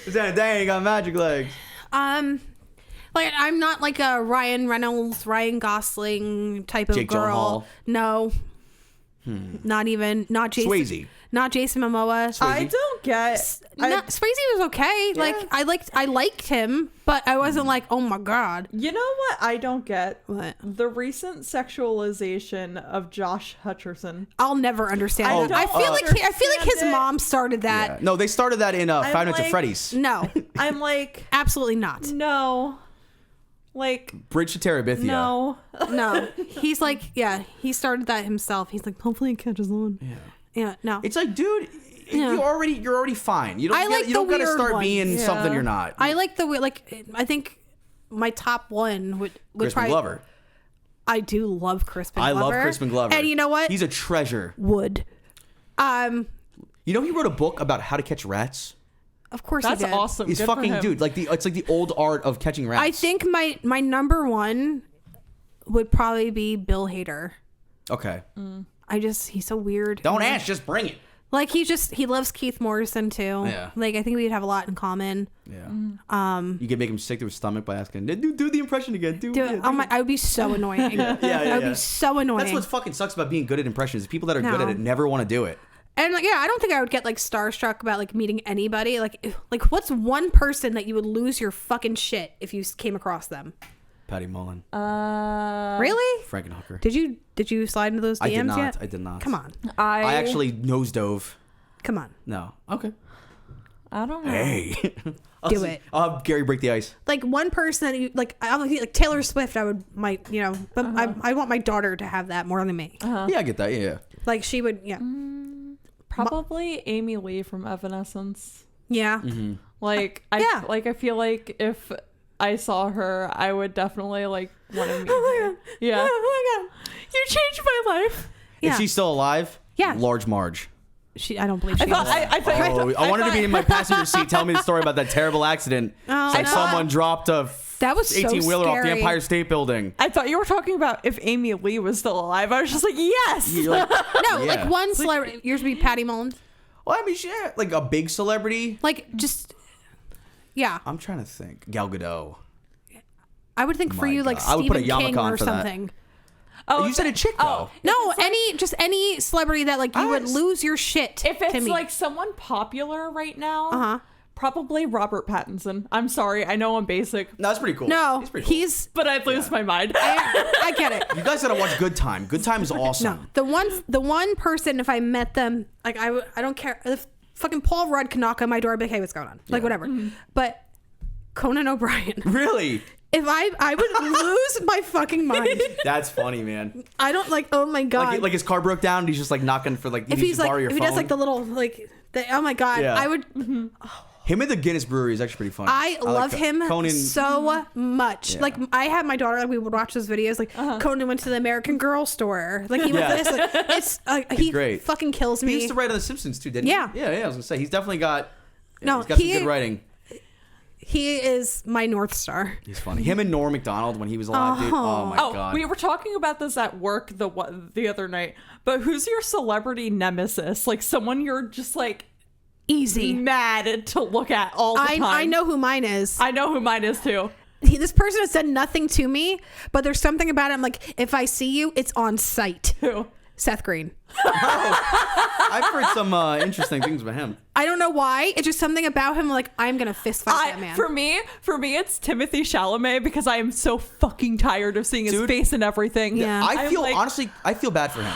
Lieutenant Dan, you got magic legs. Like, I'm not like a Ryan Reynolds, Ryan Gosling type of Jake girl. Gyllenhaal. No. Not Jason. Swayze. Not Jason Momoa. I don't get. Swayze was okay. Yeah. Like I liked him, but I wasn't like, oh my god. You know what I don't get? What? The recent sexualization of Josh Hutcherson. I'll never understand that. I feel like his mom started that. Yeah. No, they started that in Five Nights at Freddy's. No. I'm like, absolutely not. No. Like, Bridge to Terabithia. No. He's like, he started that himself. He's like, hopefully it catches on. Yeah, no. It's like, dude, you're already fine. You don't gotta start being something you're not. I like the way, like, I think my top one would Crispin Glover. I do love Crispin Glover. I love Crispin Glover. And you know what? He's a treasure. Would. You know he wrote a book about how to catch rats? Of course that's he did. Awesome. He's good fucking dude. It's like the old art of catching rats. I think my number one would probably be Bill Hader. Okay. He's so weird. Don't ask, just bring it. Like he loves Keith Morrison too. Yeah. Like I think we'd have a lot in common. Yeah. You could make him sick to his stomach by asking, do the impression again. Do it. I would be so annoying. I would be so annoying. That's what fucking sucks about being good at impressions. People that are good at it never want to do it. And like, I don't think I would get like starstruck about like meeting anybody. Like what's one person that you would lose your fucking shit if you came across them? Patty Mullen. Really? Frankenhooker. Did you slide into those DMs yet? I did not. Come on. I actually nosedove. Come on. No. Okay. I don't know. Hey. Do it. I'll have Gary break the ice. Like one person that you like Taylor Swift. I want my daughter to have that more than me. Yeah, I get that. Yeah. Like she would. Yeah. Probably Amy Lee from Evanescence. Yeah. Mm-hmm. I feel like if I saw her, I would definitely like want to meet her. Yeah. Oh my god. You changed my life. Yeah. Is she still alive? Yeah. Large Marge. I don't believe she is. I wanted to be in my passenger seat telling me the story about that terrible accident. Someone dropped a 18-wheeler off the Empire State Building. I thought you were talking about if Amy Lee was still alive. I was just like, yes. Like one celebrity. Yours would be Patty Mullins. Well, I mean, like a big celebrity. Like just, yeah. I'm trying to think. Gal Gadot. I would think for you, like Stephen King or something. Oh, you said a chick though. No, any celebrity that like you would lose your shit. If it's like someone popular right now, probably Robert Pattinson. I'm sorry, I know I'm basic. No, that's pretty cool. No, he's pretty cool. But I'd lose my mind. I get it. You guys gotta watch Good Time. Good Time is awesome. No, the one person, if I met them, like I don't care if fucking Paul Rudd can knock on my door, I'd be like, hey, what's going on? Like whatever. But Conan O'Brien. Really? If I would lose my fucking mind. That's funny, man. I don't like. Oh my god. Like his car broke down, and he's just like knocking for like. If he's like, if he does like the little like, oh my god, I would. Him at the Guinness Brewery is actually pretty funny. I love him Conan so much. Yeah. Like I had my daughter, like we would watch those videos. Like Conan went to the American Girl store. Like he was this. Like, it's he great. Fucking kills me. He used to write on The Simpsons too, didn't he? Yeah. Yeah. I was gonna say he's definitely got. Yeah, he's got some good writing. He is my North Star. He's funny. Him and Norm Macdonald when he was alive, dude. Oh my god. We were talking about this at work the other night. But who's your celebrity nemesis? Like someone you're just like. Easy mad to look at all the time. I know who mine is. I know who mine is too. This person has said nothing to me, but there's something about him. Like if I see you, it's on sight. Who? Seth Green. I've heard some interesting things about him. I don't know why. It's just something about him. Like I'm gonna fist fight that man. For me, it's Timothy Chalamet because I am so fucking tired of seeing his face and everything. Yeah, honestly, I feel bad for him.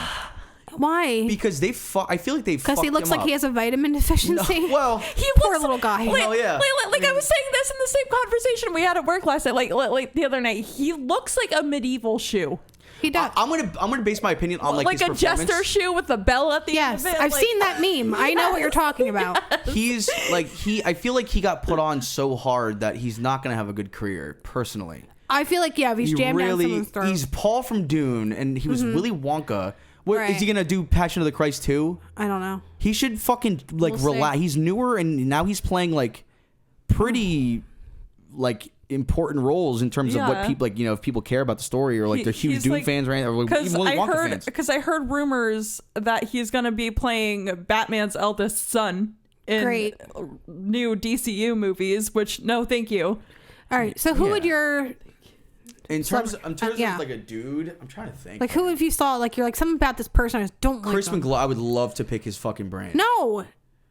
Why? Because I feel like they because he looks like he has a vitamin deficiency. No, well, poor little guy. Like I was saying this in the same conversation we had at work last night. Like the other night, he looks like a medieval shoe. He does. I'm gonna base my opinion on like a jester shoe with a bell at the end of it. Yes, I've seen that meme. I know what you're talking about. He's like I feel like he got put on so hard that he's not gonna have a good career. Personally, I feel like if he's jammed down someone's throat. He's Paul from Dune, and he was Willy Wonka. What is he gonna do? Passion of the Christ 2? I don't know. He should fucking relax. He's newer, and now he's playing like pretty like important roles in terms of what people like. You know, if people care about the story or like they're huge Dune fans, right? Or even Willy Wonka fans. Because I heard rumors that he's gonna be playing Batman's eldest son in new DCU movies. Which no, thank you. All right. So who would your In terms of like a dude, I'm trying to think. Like who if you saw like you're like something about this person I just don't like. Chris McGlow, I would love to pick his fucking brain. No.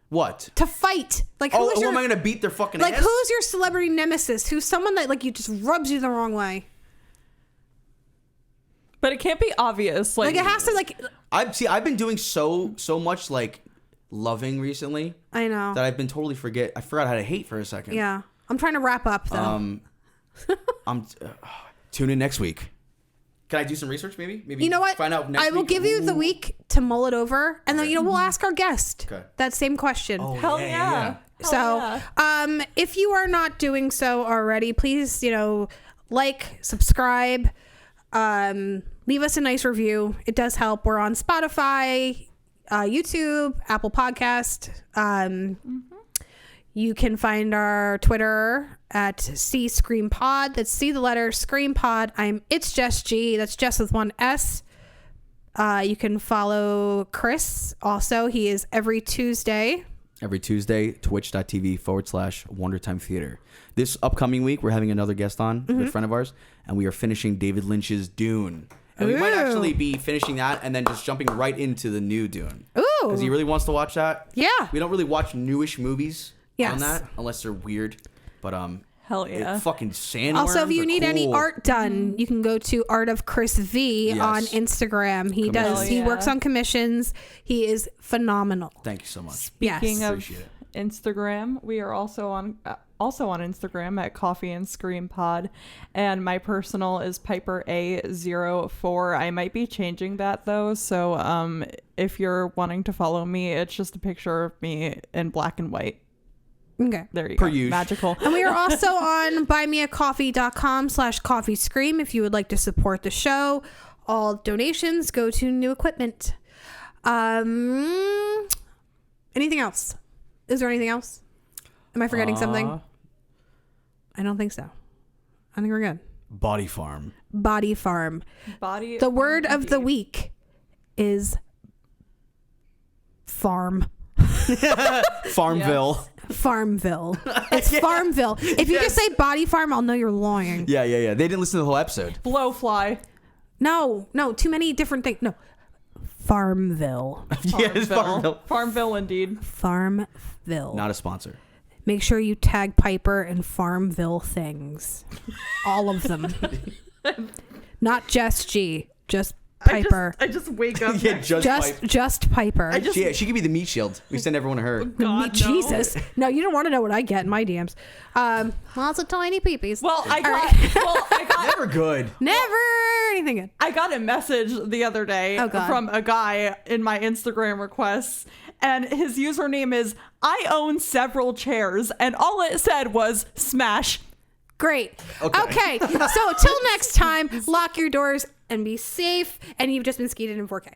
What? To fight. Like who am I gonna beat their fucking ass? Like who's your celebrity nemesis? Who's someone that like you just rubs you the wrong way? But it can't be obvious. Like it has to like I've been doing so much like loving recently. I know. That I've been totally I forgot how to hate for a second. Yeah. I'm trying to wrap up though. Tune in next week. Can I do some research maybe? Maybe you know what? Find out next week. I will give you the week to mull it over, and then we'll ask our guest that same question. Oh, Hell yeah. So, if you are not doing so already, please like, subscribe, leave us a nice review. It does help. We're on Spotify, YouTube, Apple Podcast. You can find our Twitter at C Scream Pod. That's C the letter Scream Pod. It's Jess G. That's Jess with one S. You can follow Chris. Also, he is every Tuesday, twitch.tv/WonderTime Theater. This upcoming week, we're having another guest on, a good friend of ours, and we are finishing David Lynch's Dune. And we might actually be finishing that and then just jumping right into the new Dune. Ooh. Because he really wants to watch that. Yeah. We don't really watch newish movies on that unless they're weird. But hell yeah. Fucking sandworms. Also, if you need any art done, you can go to Art of Chris V on Instagram. He works on commissions. He is phenomenal. Thank you so much. Speaking of Instagram, we are also on Instagram at Coffee and Scream Pod, and my personal is Piper A04. I might be changing that though, so if you're wanting to follow me, it's just a picture of me in black and white. Okay. There you go. Magical. And we are also on buymeacoffee.com/coffeescream if you would like to support the show. All donations go to new equipment. Anything else? Is there anything else? Am I forgetting something? I don't think so. I think we're good. Body Farm. The word of the week is farm. Farmville. Yes. Farmville. It's Farmville. If you just say Body Farm, I'll know you're lying. Yeah. They didn't listen to the whole episode. Blowfly. No. Too many different things. No. Farmville. Yes, Farmville. Farmville, indeed. Farmville. Not a sponsor. Make sure you tag Piper in Farmville things. All of them. Not just G. Just Piper. I just wake up. Just Piper. She could be the meat shield. We send everyone to her. God, Jesus. No, you don't want to know what I get in my DMs. Lots of tiny peepees. Well, I got never good. Never anything good. I got a message the other day from a guy in my Instagram requests, and his username is I own several chairs, and all it said was smash. Great. Okay. So till next time, lock your doors and be safe. And you've just been skeeted in 4K.